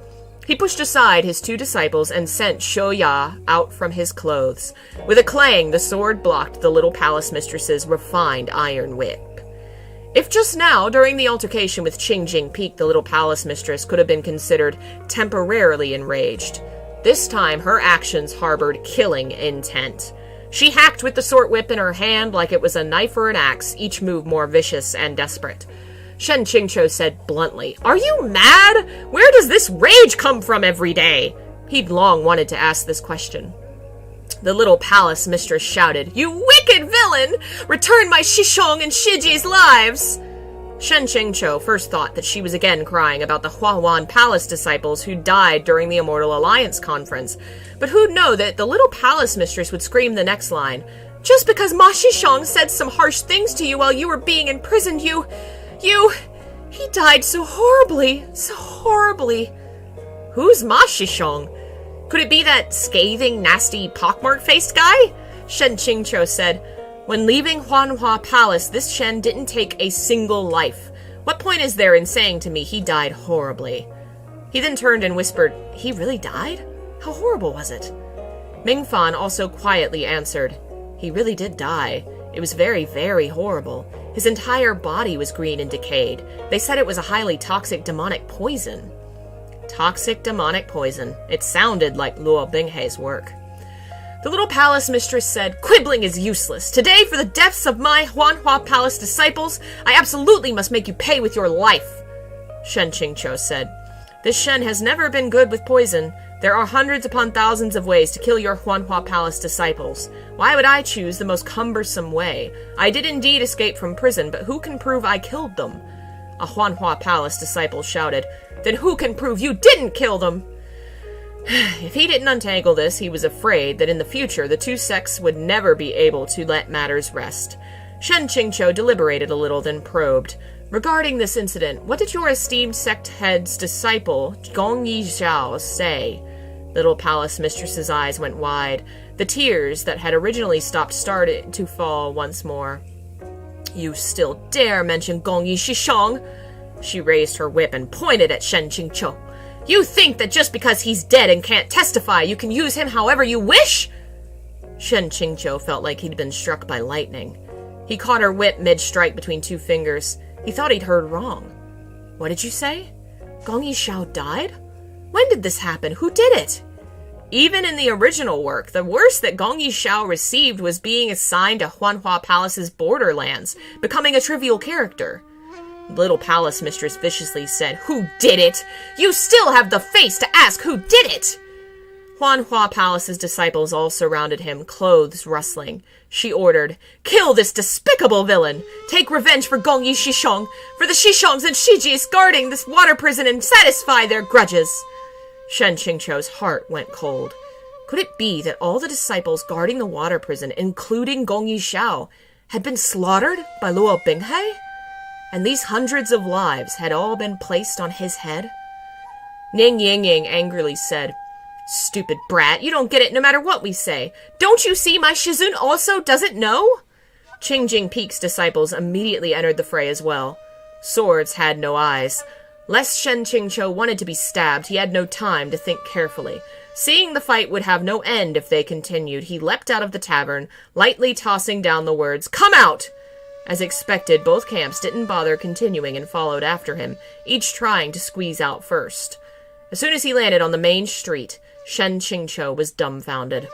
He pushed aside his 2 disciples and sent Shouya out from his clothes. With a clang, the sword blocked the little palace mistress's refined iron whip. If just now, during the altercation with Qingqing Peak, the little palace mistress could have been considered temporarily enraged, this time her actions harbored killing intent. She hacked with the sword whip in her hand like it was a knife or an axe, each move more vicious and desperate. Shen Qingqiu said bluntly, "Are you mad? Where does this rage come from every day?" He'd long wanted to ask this question. The little palace mistress shouted, "You wicked villain! Return my Shishong and Shiji's lives!" Shen Qingqiu first thought that she was again crying about the Huahuan palace disciples who died during the Immortal Alliance conference, but who'd know that the little palace mistress would scream the next line, "Just because Ma Shishong said some harsh things to you while you were being imprisoned, he died so horribly, so horribly." Who's Ma Shishong? Could it be that scathing, nasty, pockmark-faced guy? Shen Qingqiu said, "When leaving Huanhua Palace, this Shen didn't take a single life. What point is there in saying to me he died horribly?" He then turned and whispered, "He really died? How horrible was it?" Mingfan also quietly answered, "He really did die. It was very, very horrible. His entire body was green and decayed. They said it was a highly toxic demonic poison." Toxic demonic poison. It sounded like Luo Binghe's work. The little palace mistress said, "Quibbling is useless. Today, for the deaths of my Huanhua Palace disciples, I absolutely must make you pay with your life." Shen Qingqiu said, "This Shen has never been good with poison. There are hundreds upon thousands of ways to kill your Huanhua Palace disciples. Why would I choose the most cumbersome way? I did indeed escape from prison, but who can prove I killed them?" A Huanhua Palace disciple shouted, "Then who can prove you didn't kill them?" If he didn't untangle this, he was afraid that in the future the two sects would never be able to let matters rest. Shen Qingqiu deliberated a little, then probed. Regarding this incident, what did your esteemed sect head's disciple, Gongyi Zhao, say? Little palace mistress's eyes went wide. The tears that had originally stopped started to fall once more. You still dare mention Gongyi Shishong? She raised her whip and pointed at Shen Qingqiu. You think that just because he's dead and can't testify, you can use him however you wish? Shen Qingqiu felt like he'd been struck by lightning. He caught her whip mid-strike between two fingers. He thought he'd heard wrong. What did you say? Gongyi Xiao died? When did this happen? Who did it? Even in the original work, the worst that Gongyi Xiao received was being assigned to Huanhua Palace's borderlands, becoming a trivial character. Little palace mistress viciously said, Who did it? You still have the face to ask who did it! Huanhua Palace's disciples all surrounded him, clothes rustling. She ordered, Kill this despicable villain! Take revenge for Gongyi Shishong, for the Shishongs and Shijis guarding this water prison and satisfy their grudges! Shen Qingqiu's heart went cold. Could it be that all the disciples guarding the water prison, including Gongyi Xiao, had been slaughtered by Luo Binghe? And these hundreds of lives had all been placed on his head? Ning Yingying angrily said, Stupid brat, you don't get it no matter what we say. Don't you see my Shizun also doesn't know? Qingjing Peak's disciples immediately entered the fray as well. Swords had no eyes. Lest Shen Qingqiu wanted to be stabbed, he had no time to think carefully. Seeing the fight would have no end if they continued, he leapt out of the tavern, lightly tossing down the words, Come out! As expected, both camps didn't bother continuing and followed after him, each trying to squeeze out first. As soon as he landed on the main street, Shen Qingqiu was dumbfounded.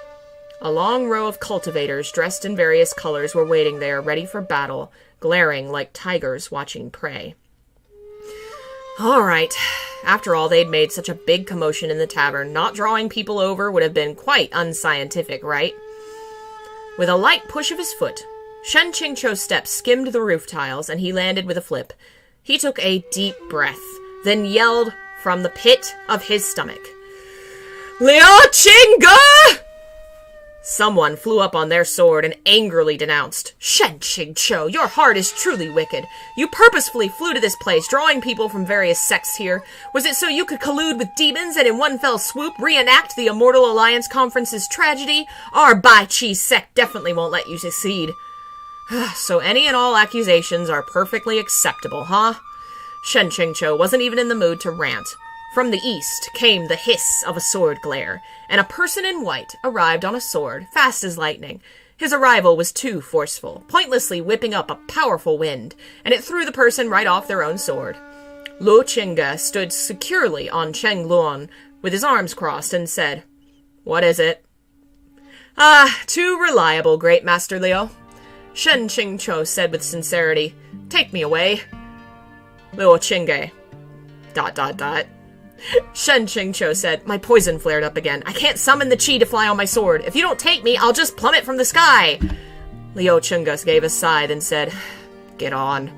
A long row of cultivators dressed in various colors were waiting there, ready for battle, glaring like tigers watching prey. All right. After all, they'd made such a big commotion in the tavern, not drawing people over would have been quite unscientific, right? With a light push of his foot, Shen Qingqiu's steps skimmed the roof tiles, and he landed with a flip. He took a deep breath, then yelled from the pit of his stomach, Liu Qingge! Someone flew up on their sword and angrily denounced, Shen Qingqiu, your heart is truly wicked. You purposefully flew to this place, drawing people from various sects here. Was it so you could collude with demons and in one fell swoop reenact the Immortal Alliance Conference's tragedy? Our Bai Chi sect definitely won't let you succeed. So any and all accusations are perfectly acceptable, huh? Shen Qingqiu wasn't even in the mood to rant. From the east came the hiss of a sword glare, and a person in white arrived on a sword, fast as lightning. His arrival was too forceful, pointlessly whipping up a powerful wind, and it threw the person right off their own sword. Luo Binghe stood securely on Cheng Luan, with his arms crossed, and said, What is it? Too reliable, Great Master Liu. Shen Qingqiu said with sincerity, Take me away. Luo Binghe. ... Shen Qingqiu said, My poison flared up again. I can't summon the chi to fly on my sword. If you don't take me, I'll just plummet from the sky. Luo Binghe gave a sigh, then said, Get on.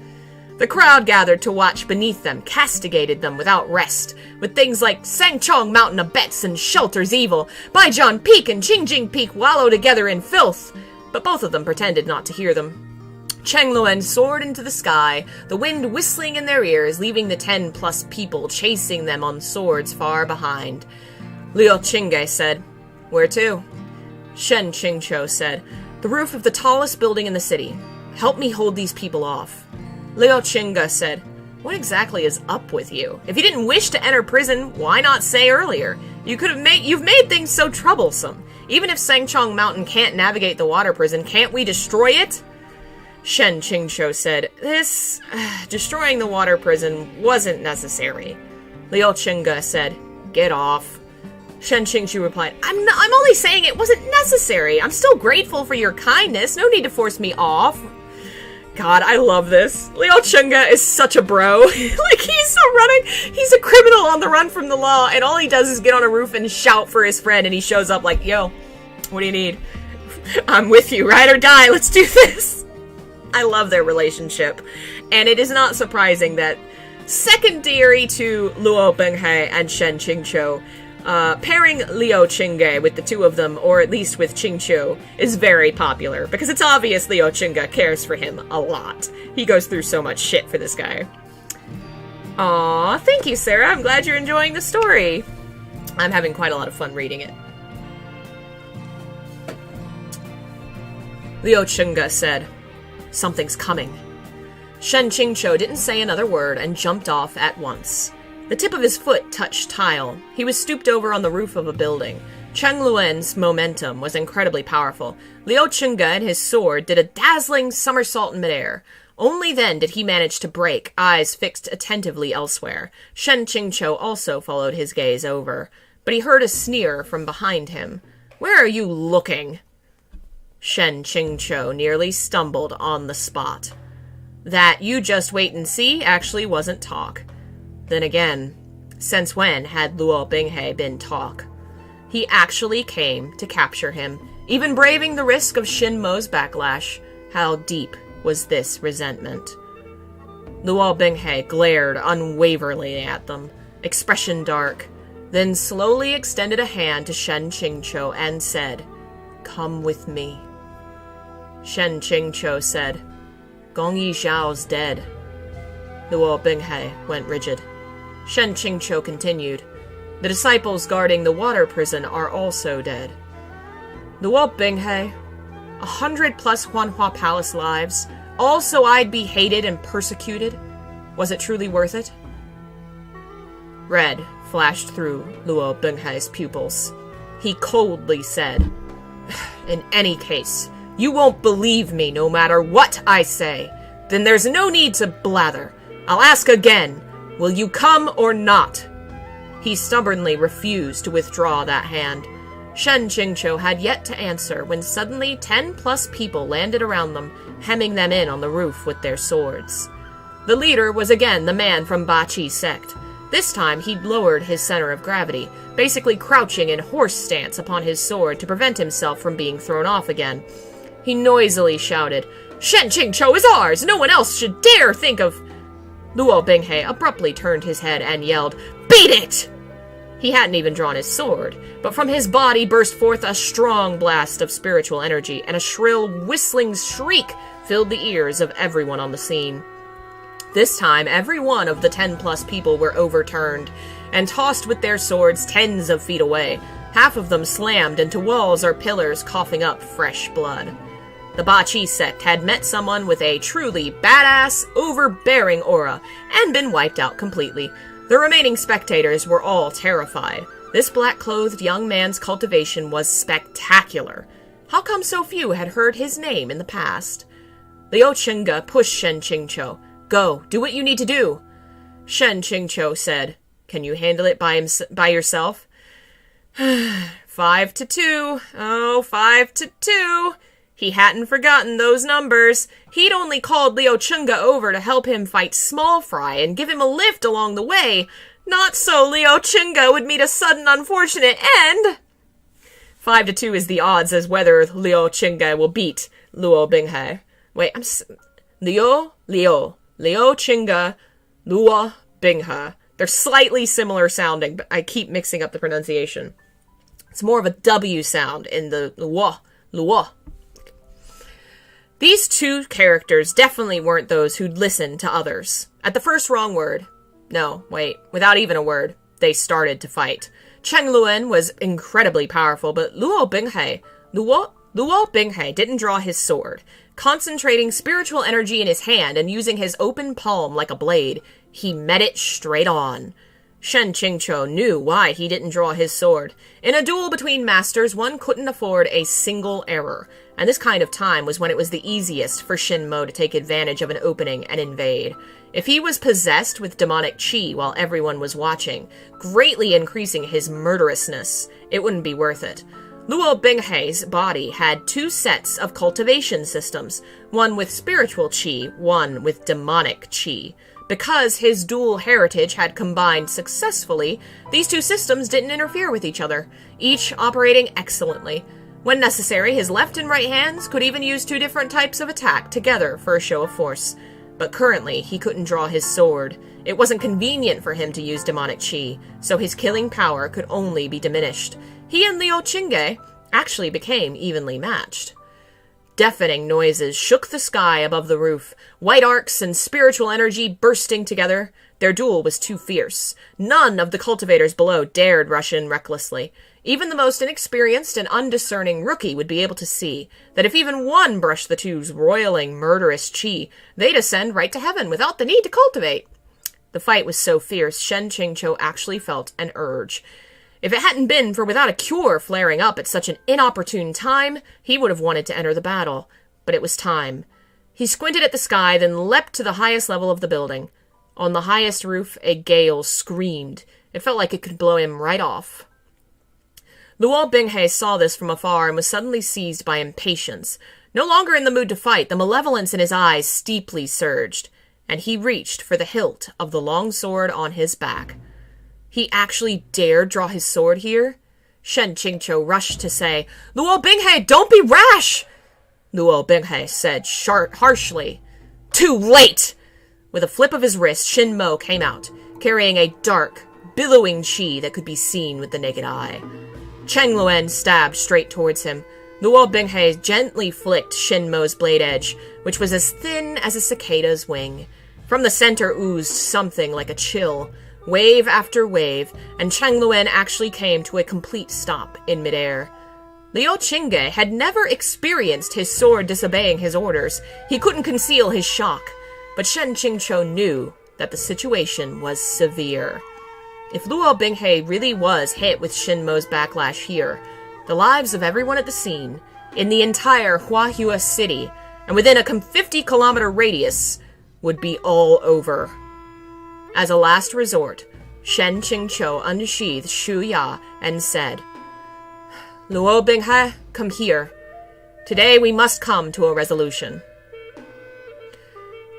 The crowd gathered to watch beneath them, castigated them without rest, with things like Sangchong Mountain abets and shelters evil, Baijian Peak and Qingjing Peak wallow together in filth. But both of them pretended not to hear them. Cheng Luan soared into the sky, the wind whistling in their ears, leaving the 10+ people chasing them on swords far behind. Luo Binghe said, Where to? Shen Qingqiu said, The roof of the tallest building in the city. Help me hold these people off. Luo Binghe said, What exactly is up with you? If you didn't wish to enter prison, why not say earlier? You've made things so troublesome. Even if Sangchong Mountain can't navigate the water prison, can't we destroy it? Shen Qingqiu said, This destroying the water prison wasn't necessary. Luo Binghe said, Get off. Shen Qingqiu replied, I'm only saying it wasn't necessary. I'm still grateful for your kindness. No need to force me off. God, I love this. Luo Binghe is such a bro. Like, he's a criminal on the run from the law, and all he does is get on a roof and shout for his friend, and he shows up like, Yo, what do you need? I'm with you, ride or die, let's do this. I love their relationship, and it is not surprising that secondary to Luo Binghe and Shen Qingqiu, Pairing Luo Binghe with the two of them, or at least with Qingqiu, is very popular, because it's obvious Luo Binghe cares for him a lot. He goes through so much shit for this guy. Aw, thank you, Sarah. I'm glad you're enjoying the story. I'm having quite a lot of fun reading it. Luo Binghe said, "Something's coming." Shen Qingqiu didn't say another word and jumped off at once. The tip of his foot touched tile. He was stooped over on the roof of a building. Cheng Luen's momentum was incredibly powerful. Luo Binghe and his sword did a dazzling somersault in midair. Only then did he manage to break, eyes fixed attentively elsewhere. Shen Qingqiu also followed his gaze over, but he heard a sneer from behind him. "Where are you looking?" Shen Qingqiu nearly stumbled on the spot. That "you just wait and see" actually wasn't talk. Then again, since when had Luo Binghe been talk? He actually came to capture him, even braving the risk of Shin Mo's backlash. How deep was this resentment? Luo Binghe glared unwaveringly at them, expression dark, then slowly extended a hand to Shen Qingqiu and said, "Come with me." Shen Qingqiu said, "Gong Yizhao's dead." Luo Binghe went rigid. Shen Qingqiu continued, "The disciples guarding the water prison are also dead." Luo Binghe, 100+ Huanhua Palace lives, all so I'd be hated and persecuted? Was it truly worth it? Red flashed through Luo Binghe's pupils. He coldly said, "In any case, you won't believe me no matter what I say. Then there's no need to blather. I'll ask again. Will you come or not?" He stubbornly refused to withdraw that hand. Shen Qingqiu had yet to answer when suddenly 10+ people landed around them, hemming them in on the roof with their swords. The leader was again the man from Baqi's sect. This time he'd lowered his center of gravity, basically crouching in horse stance upon his sword to prevent himself from being thrown off again. He noisily shouted, "Shen Qingqiu is ours! No one else should dare think of—" Luo Binghe abruptly turned his head and yelled, "Beat it!" He hadn't even drawn his sword, but from his body burst forth a strong blast of spiritual energy, and a shrill, whistling shriek filled the ears of everyone on the scene. This time, every one of the 10+ people were overturned, and tossed with their swords tens of feet away. Half of them slammed into walls or pillars, coughing up fresh blood. The Baqi sect had met someone with a truly badass, overbearing aura, and been wiped out completely. The remaining spectators were all terrified. This black-clothed young man's cultivation was spectacular. How come so few had heard his name in the past? Luo Binghe pushed Shen Qingqiu. "Go, do what you need to do." Shen Qingqiu said, "Can you handle it by yourself?" 5-2. Oh, 5-2. He hadn't forgotten those numbers. He'd only called Luo Binghe over to help him fight Small Fry and give him a lift along the way. Not so Luo Binghe would meet a sudden unfortunate end. 5-2 is the odds as whether Luo Binghe will beat Luo Binghe. Wait, Luo Binghe, Luo Binghe. They're slightly similar sounding, but I keep mixing up the pronunciation. It's more of a W sound in the Luo. These two characters definitely weren't those who'd listen to others. At the first wrong word, without even a word, they started to fight. Cheng Luan was incredibly powerful, but Luo Binghe didn't draw his sword. Concentrating spiritual energy in his hand and using his open palm like a blade, he met it straight on. Shen Qingqiu knew why he didn't draw his sword. In a duel between masters, one couldn't afford a single error, and this kind of time was when it was the easiest for Shen Mo to take advantage of an opening and invade. If he was possessed with demonic qi while everyone was watching, greatly increasing his murderousness, it wouldn't be worth it. Luo Binghe's body had 2 sets of cultivation systems, one with spiritual qi, one with demonic qi. Because his dual heritage had combined successfully, these 2 systems didn't interfere with each other, each operating excellently. When necessary, his left and right hands could even use 2 different types of attack together for a show of force. But currently, he couldn't draw his sword. It wasn't convenient for him to use demonic chi, so his killing power could only be diminished. He and Luo Binghe actually became evenly matched. Deafening noises shook the sky above the roof, white arcs and spiritual energy bursting together. Their duel was too fierce. None of the cultivators below dared rush in recklessly. Even the most inexperienced and undiscerning rookie would be able to see that if even one brushed the two's roiling, murderous chi, they'd ascend right to heaven without the need to cultivate. The fight was so fierce, Shen Qingqiu actually felt an urge. If it hadn't been for Without a Cure flaring up at such an inopportune time, he would have wanted to enter the battle. But it was time. He squinted at the sky, then leapt to the highest level of the building. On the highest roof, a gale screamed. It felt like it could blow him right off. Luo Binghe saw this from afar and was suddenly seized by impatience. No longer in the mood to fight, the malevolence in his eyes steeply surged, and he reached for the hilt of the long sword on his back. He actually dared draw his sword here? Shen Qingqiu rushed to say, "Luo Binghe, don't be rash!" Luo Binghe said harshly, "Too late!" With a flip of his wrist, Shin Mo came out, carrying a dark, billowing chi that could be seen with the naked eye. Cheng Luen stabbed straight towards him. Luo Binghe gently flicked Shin Mo's blade edge, which was as thin as a cicada's wing. From the center oozed something like a chill, wave after wave, and Cheng Luen actually came to a complete stop in midair. Luo Binghe had never experienced his sword disobeying his orders. He couldn't conceal his shock, but Shen Qingqiu knew that the situation was severe. If Luo Binghe really was hit with Shin Mo's backlash here, the lives of everyone at the scene, in the entire Huahua city, and within a 50-kilometer radius, would be all over. As a last resort, Shen Qingqiu unsheathed Shu Ya and said, "Luo Binghe, come here. Today we must come to a resolution."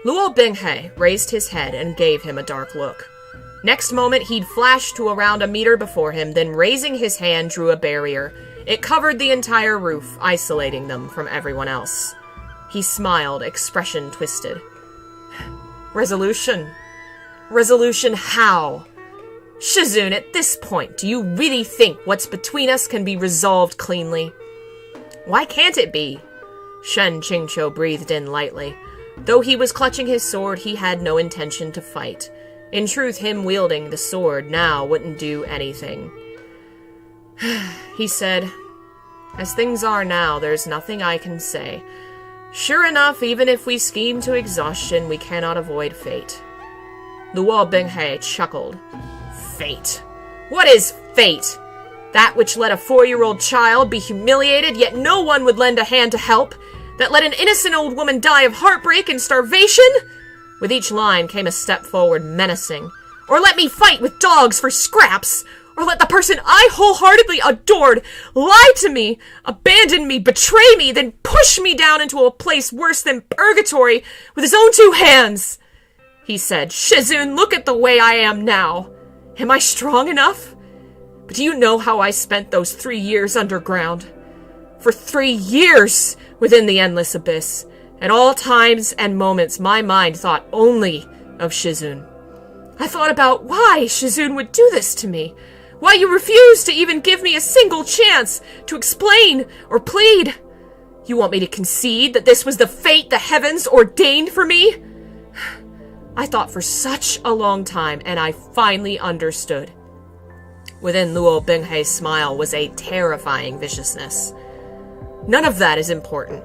Luo Binghe raised his head and gave him a dark look. Next moment, he'd flashed to around a meter before him, then raising his hand, drew a barrier. It covered the entire roof, isolating them from everyone else. He smiled, expression twisted. "Resolution? Resolution how? Shizun, at this point, do you really think what's between us can be resolved cleanly?" "Why can't it be?" Shen Qingqiu breathed in lightly. Though he was clutching his sword, he had no intention to fight. In truth, him wielding the sword now wouldn't do anything. He said, "As things are now, there's nothing I can say. Sure enough, even if we scheme to exhaustion, we cannot avoid fate." Luo Binghe chuckled. "Fate? What is fate? That which let a 4-year-old child be humiliated, yet no one would lend a hand to help? That let an innocent old woman die of heartbreak and starvation?" With each line came a step forward, menacing. "Or let me fight with dogs for scraps? Or let the person I wholeheartedly adored lie to me, abandon me, betray me, then push me down into a place worse than purgatory with his own 2 hands?" He said, "Shizun, look at the way I am now. Am I strong enough? But do you know how I spent those 3 years underground? For 3 years within the endless abyss. At all times and moments, my mind thought only of Shizun. I thought about why Shizun would do this to me. Why you refused to even give me a single chance to explain or plead. You want me to concede that this was the fate the heavens ordained for me? I thought for such a long time, and I finally understood." Within Luo Binghe's smile was a terrifying viciousness. "None of that is important.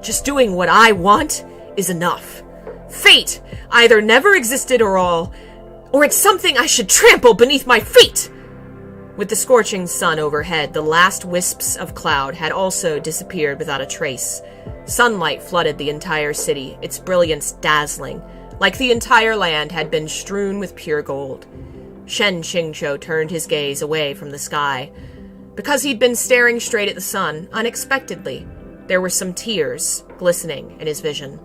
Just doing what I want is enough. Fate either never existed or it's something I should trample beneath my feet." With the scorching sun overhead, the last wisps of cloud had also disappeared without a trace. Sunlight flooded the entire city, its brilliance dazzling, like the entire land had been strewn with pure gold. Shen Qingqiu turned his gaze away from the sky. Because he'd been staring straight at the sun, unexpectedly, there were some tears glistening in his vision.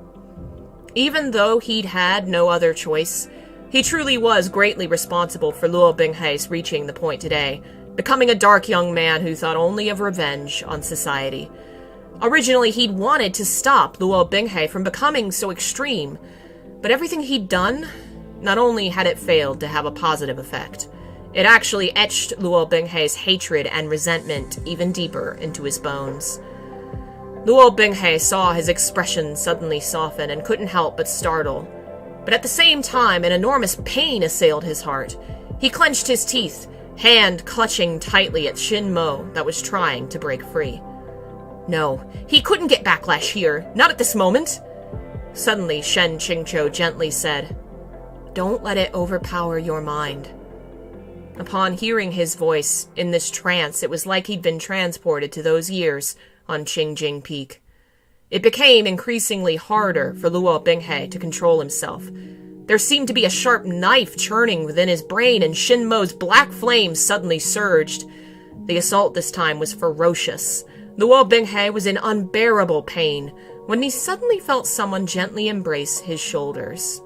Even though he'd had no other choice, he truly was greatly responsible for Luo Binghe's reaching the point today, becoming a dark young man who thought only of revenge on society. Originally, he'd wanted to stop Luo Binghe from becoming so extreme, but everything he'd done, not only had it failed to have a positive effect, it actually etched Luo Binghe's hatred and resentment even deeper into his bones. Luo Binghe saw his expression suddenly soften and couldn't help but startle. But at the same time, an enormous pain assailed his heart. He clenched his teeth, hand clutching tightly at Shin Mo that was trying to break free. No, he couldn't get backlash here, not at this moment. Suddenly, Shen Qingqiu gently said, "Don't let it overpower your mind." Upon hearing his voice, in this trance, it was like he'd been transported to those years on Qingjing Peak. It became increasingly harder for Luo Binghe to control himself. There seemed to be a sharp knife churning within his brain, and Shin Mo's black flames suddenly surged. The assault this time was ferocious. Luo Binghe was in unbearable pain when he suddenly felt someone gently embrace his shoulders.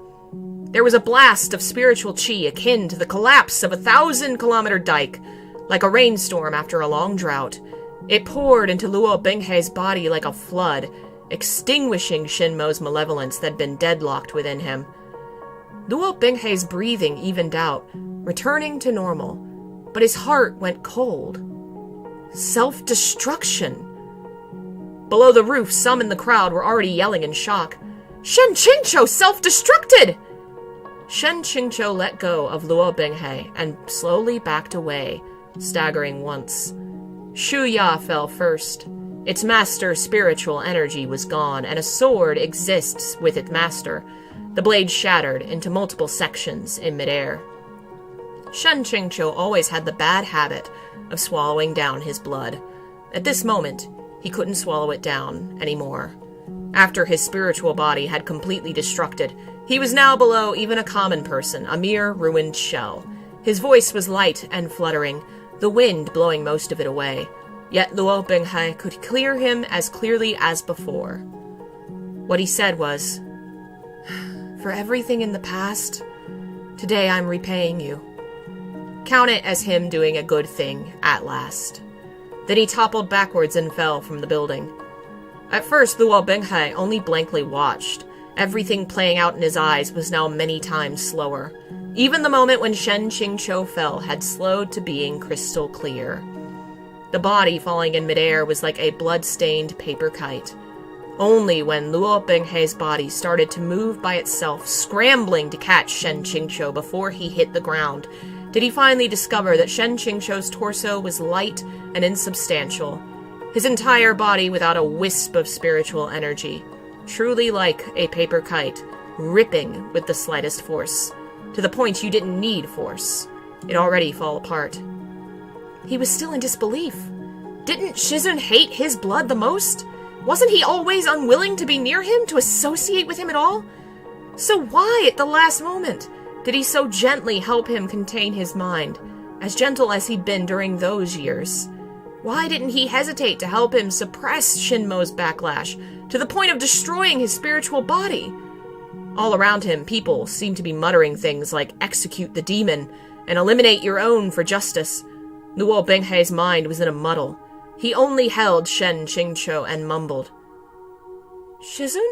There was a blast of spiritual qi akin to the collapse of a 1,000-kilometer dike, like a rainstorm after a long drought. It poured into Luo Binghe's body like a flood, extinguishing Shin Mo's malevolence that had been deadlocked within him. Luo Binghe's breathing evened out, returning to normal, but his heart went cold. Self-destruction. Below the roof, some in the crowd were already yelling in shock. "Shen Qingqiu self-destructed!" Shen Qingqiu let go of Luo Binghe and slowly backed away, staggering once. Shu Ya fell first. Its master's spiritual energy was gone, and a sword exists with its master. The blade shattered into multiple sections in midair. Shen Qingqiu always had the bad habit of swallowing down his blood. At this moment, he couldn't swallow it down anymore. After his spiritual body had completely destructed, he was now below even a common person, a mere ruined shell. His voice was light and fluttering, the wind blowing most of it away. Yet Luo Binghe could hear him as clearly as before. What he said was, "For everything in the past, today I'm repaying you." Count it as him doing a good thing at last. Then he toppled backwards and fell from the building. At first, Luo Binghe only blankly watched. Everything playing out in his eyes was now many times slower. Even the moment when Shen Qingqiu fell had slowed to being crystal clear. The body falling in midair was like a blood-stained paper kite. Only when Luo Binghe's body started to move by itself, scrambling to catch Shen Qingqiu before he hit the ground, did he finally discover that Shen Qingqiu's torso was light and insubstantial, his entire body without a wisp of spiritual energy, truly like a paper kite, ripping with the slightest force, to the point you didn't need force. It'd already fall apart. He was still in disbelief. Didn't Shizun hate his blood the most? Wasn't he always unwilling to be near him, to associate with him at all? So why, at the last moment, did he so gently help him contain his mind, as gentle as he'd been during those years? Why didn't he hesitate to help him suppress Shin Mo's backlash, to the point of destroying his spiritual body? All around him, people seemed to be muttering things like, "Execute the demon," and "Eliminate your own for justice." Luo Binghe's mind was in a muddle. He only held Shen Qingqiu and mumbled, "Shizun?"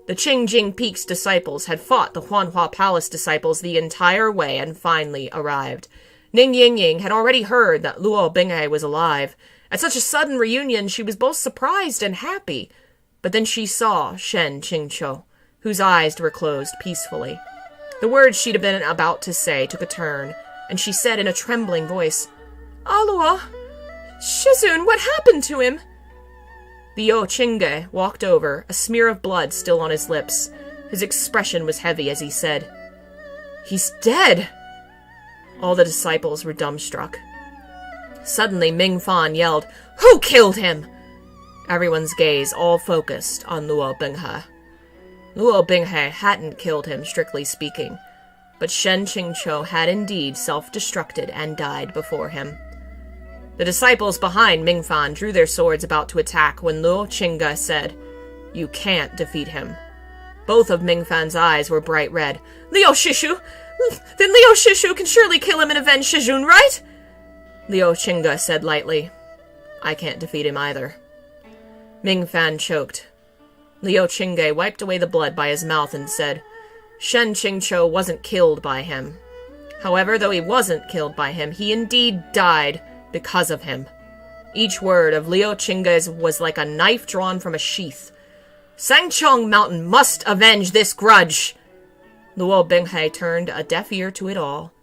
The Qingjing Peak's disciples had fought the Huanhua Palace disciples the entire way and finally arrived. Ning Yingying had already heard that Luo Binghe was alive. At such a sudden reunion, she was both surprised and happy. But then she saw Shen Qingqiu, whose eyes were closed peacefully. The words she'd have been about to say took a turn, and she said in a trembling voice, "Luo, Shizun, what happened to him?" Liu Qingge walked over, a smear of blood still on his lips. His expression was heavy as he said, "He's dead!" All the disciples were dumbstruck. Suddenly, Ming Fan yelled, "Who killed him?" Everyone's gaze all focused on Luo Binghe. Luo Binghe hadn't killed him, strictly speaking, but Shen Qingqiu had indeed self-destructed and died before him. The disciples behind Ming Fan drew their swords about to attack when Luo Qingge said, "You can't defeat him." Both of Ming Fan's eyes were bright red. "Liu Shishu! Then Liu Shishu can surely kill him and avenge Shizun, right?" Liu Qingge said lightly, "I can't defeat him either." Ming Fan choked. Liu Qingge wiped away the blood by his mouth and said, Shen Qingqiu wasn't killed by him. However, though he wasn't killed by him, he indeed died because of him. Each word of Luo Binghe's was like a knife drawn from a sheath. Sangchong Mountain must avenge this grudge! Luo Binghe turned a deaf ear to it all.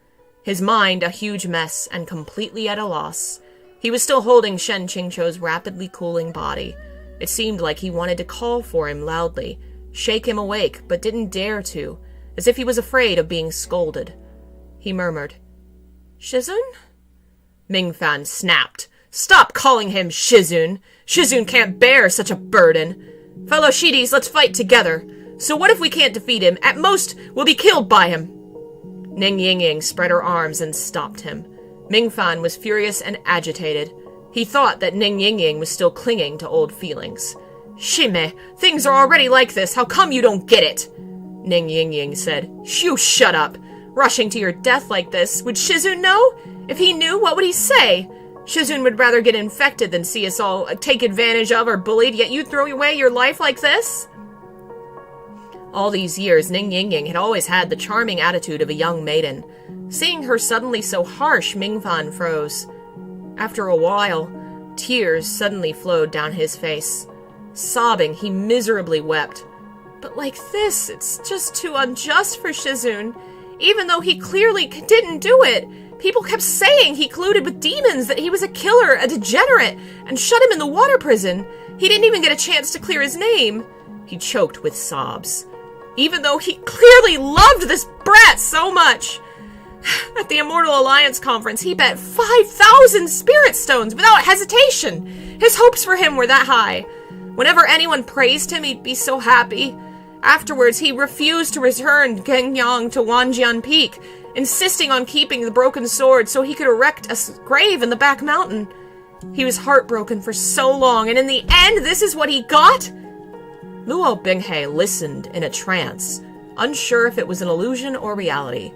His mind a huge mess and completely at a loss. He was still holding Shen Qingqiu's rapidly cooling body. It seemed like he wanted to call for him loudly, shake him awake, but didn't dare to, as if he was afraid of being scolded. He murmured, "Shizun?" Mingfan snapped. "Stop calling him Shizun! Shizun can't bear such a burden! Fellow Shidis, let's fight together! So what if we can't defeat him? At most, we'll be killed by him!" Ning Yingying spread her arms and stopped him. Mingfan was furious and agitated. He thought that Ning Yingying was still clinging to old feelings. "Shime, things are already like this. How come you don't get it?" Ning Yingying said. "You shut up. Rushing to your death like this. Would Shizun know? If he knew, what would he say? Shizun would rather get infected than see us all take advantage of or bullied, yet you'd throw away your life like this?" All these years, Ning Yingying had always had the charming attitude of a young maiden. Seeing her suddenly so harsh, Mingfan froze. After a while, tears suddenly flowed down his face. Sobbing, he miserably wept. "But like this, it's just too unjust for Shizun. Even though he clearly didn't do it, people kept saying he colluded with demons, that he was a killer, a degenerate, and shut him in the water prison. He didn't even get a chance to clear his name." He choked with sobs. "Even though he clearly loved this brat so much. At the Immortal Alliance conference, he bet 5,000 spirit stones without hesitation. His hopes for him were that high. Whenever anyone praised him, he'd be so happy. Afterwards, he refused to return Gengyang to Wanjian Peak, insisting on keeping the broken sword so he could erect a grave in the back mountain. He was heartbroken for so long, and in the end, this is what he got?" Luo Binghe listened in a trance, unsure if it was an illusion or reality.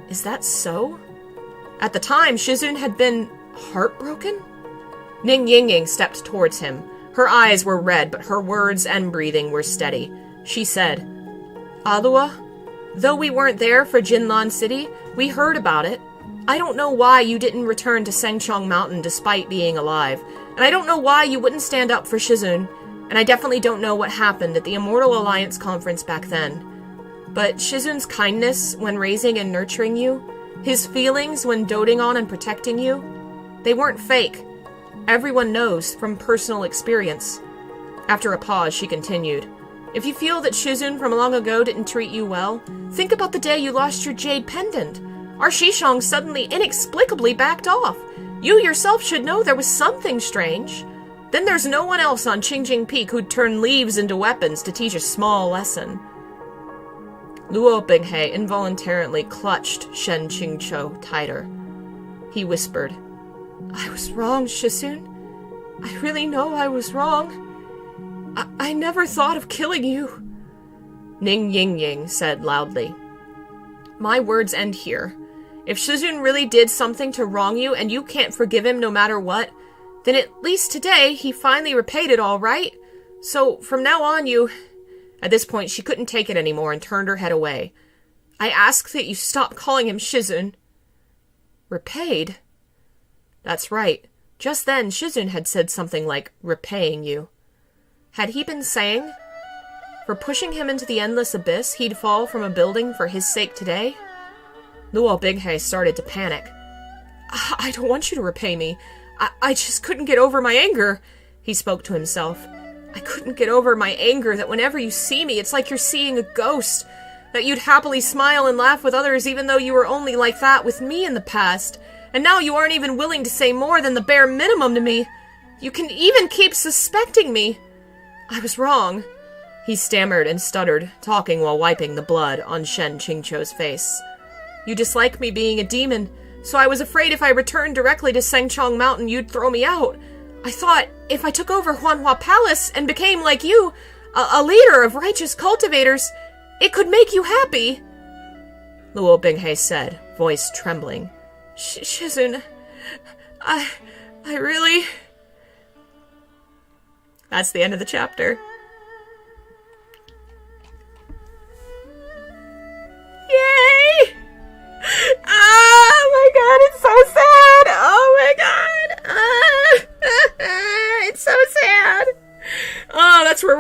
Is that so? At the time, Shizun had been heartbroken? Ning Yingying stepped towards him. Her eyes were red, but her words and breathing were steady. She said, "Alua, though we weren't there for Jinlan City, we heard about it. I don't know why you didn't return to Sengchong Mountain despite being alive, and I don't know why you wouldn't stand up for Shizun, and I definitely don't know what happened at the Immortal Alliance conference back then. But Shizun's kindness when raising and nurturing you, his feelings when doting on and protecting you, they weren't fake. Everyone knows from personal experience." After a pause, she continued, "If you feel that Shizun from long ago didn't treat you well, think about the day you lost your jade pendant. Our Shishong suddenly inexplicably backed off. You yourself should know there was something strange. Then there's no one else on Qingjing Peak who'd turn leaves into weapons to teach a small lesson." Luo Binghe involuntarily clutched Shen Qingqiu tighter. He whispered, "I was wrong, Shizun. I really know I was wrong. I never thought of killing you." Ning Yingying said loudly, "My words end here. If Shizun really did something to wrong you and you can't forgive him no matter what, then at least today he finally repaid it all, right? So from now on you..." At this point, she couldn't take it anymore and turned her head away. "I ask that you stop calling him Shizun." "Repaid?" That's right. Just then, Shizun had said something like, "repaying you." Had he been saying, for pushing him into the endless abyss, he'd fall from a building for his sake today? Luo Binghe started to panic. I don't want you to repay me. I just couldn't get over my anger," he spoke to himself. "I couldn't get over my anger that whenever you see me, it's like you're seeing a ghost, that you'd happily smile and laugh with others even though you were only like that with me in the past, and now you aren't even willing to say more than the bare minimum to me. You can even keep suspecting me. I was wrong." He stammered and stuttered, talking while wiping the blood on Shen Qingqiu's face. "You dislike me being a demon, so I was afraid if I returned directly to Sengchong Mountain you'd throw me out. I thought if I took over Huanhua Palace and became like you, a leader of righteous cultivators, it could make you happy." Luo Binghe said, voice trembling, Shizun, I really..." That's the end of the chapter.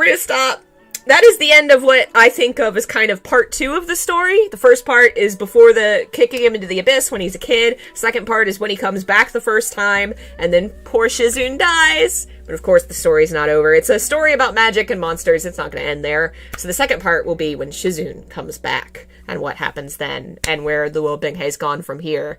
gonna stop. That is the end of what I think of as kind of part 2 of the story. The first part is before the kicking him into the abyss when he's a kid. Second part is when he comes back the first time, and then poor Shizun dies. But of course the story's not over. It's a story about magic and monsters. It's not going to end there. So the second part will be when Shizun comes back, and what happens then, and where the Luo Binghe's gone from here.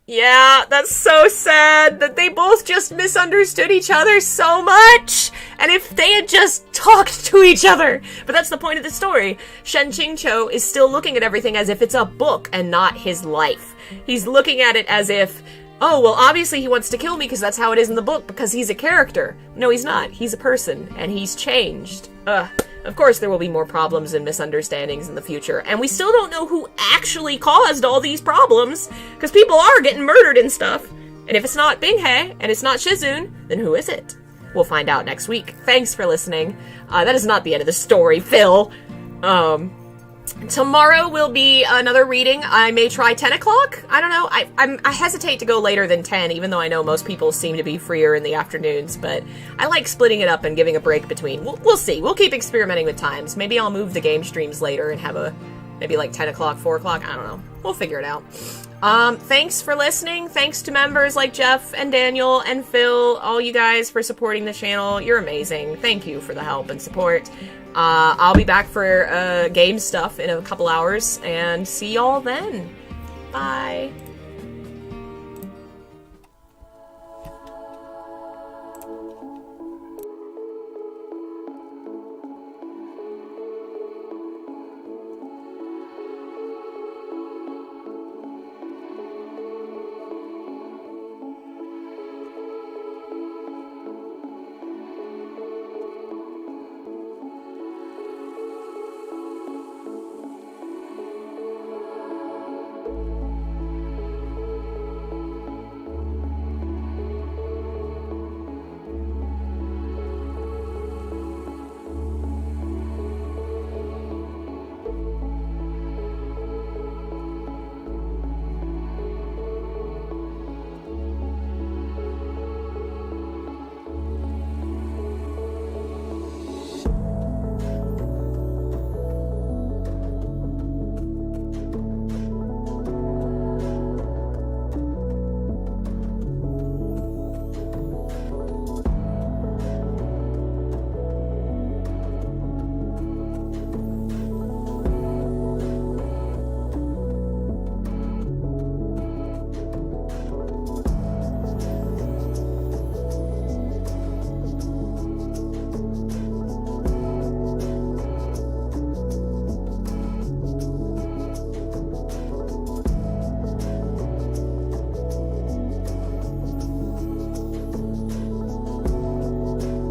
Yeah, that's so sad that they both just misunderstood each other so much. And if they had just talked to each other. But that's the point of the story. Shen Qingqiu is still looking at everything as if it's a book and not his life. He's looking at it as if, oh, well, obviously he wants to kill me because that's how it is in the book, because he's a character. No, he's not. He's a person, and he's changed. Of course there will be more problems and misunderstandings in the future, and we still don't know who actually caused all these problems, because people are getting murdered and stuff. And if it's not Binghe, and it's not Shizun, then who is it? We'll find out next week. Thanks for listening. That is not the end of the story, Phil. Tomorrow will be another reading. I may try 10 o'clock. I don't know. I hesitate to go later than 10, even though I know most people seem to be freer in the afternoons, but I like splitting it up and giving a break between. We'll see. We'll keep experimenting with times. Maybe I'll move the game streams later and have maybe like 10 o'clock, 4 o'clock. I don't know. We'll figure it out. Thanks for listening. Thanks to members like Jeff and Daniel and Phil, all you guys for supporting the channel. You're amazing. Thank you for the help and support. I'll be back for game stuff in a couple hours, and see y'all then. Bye.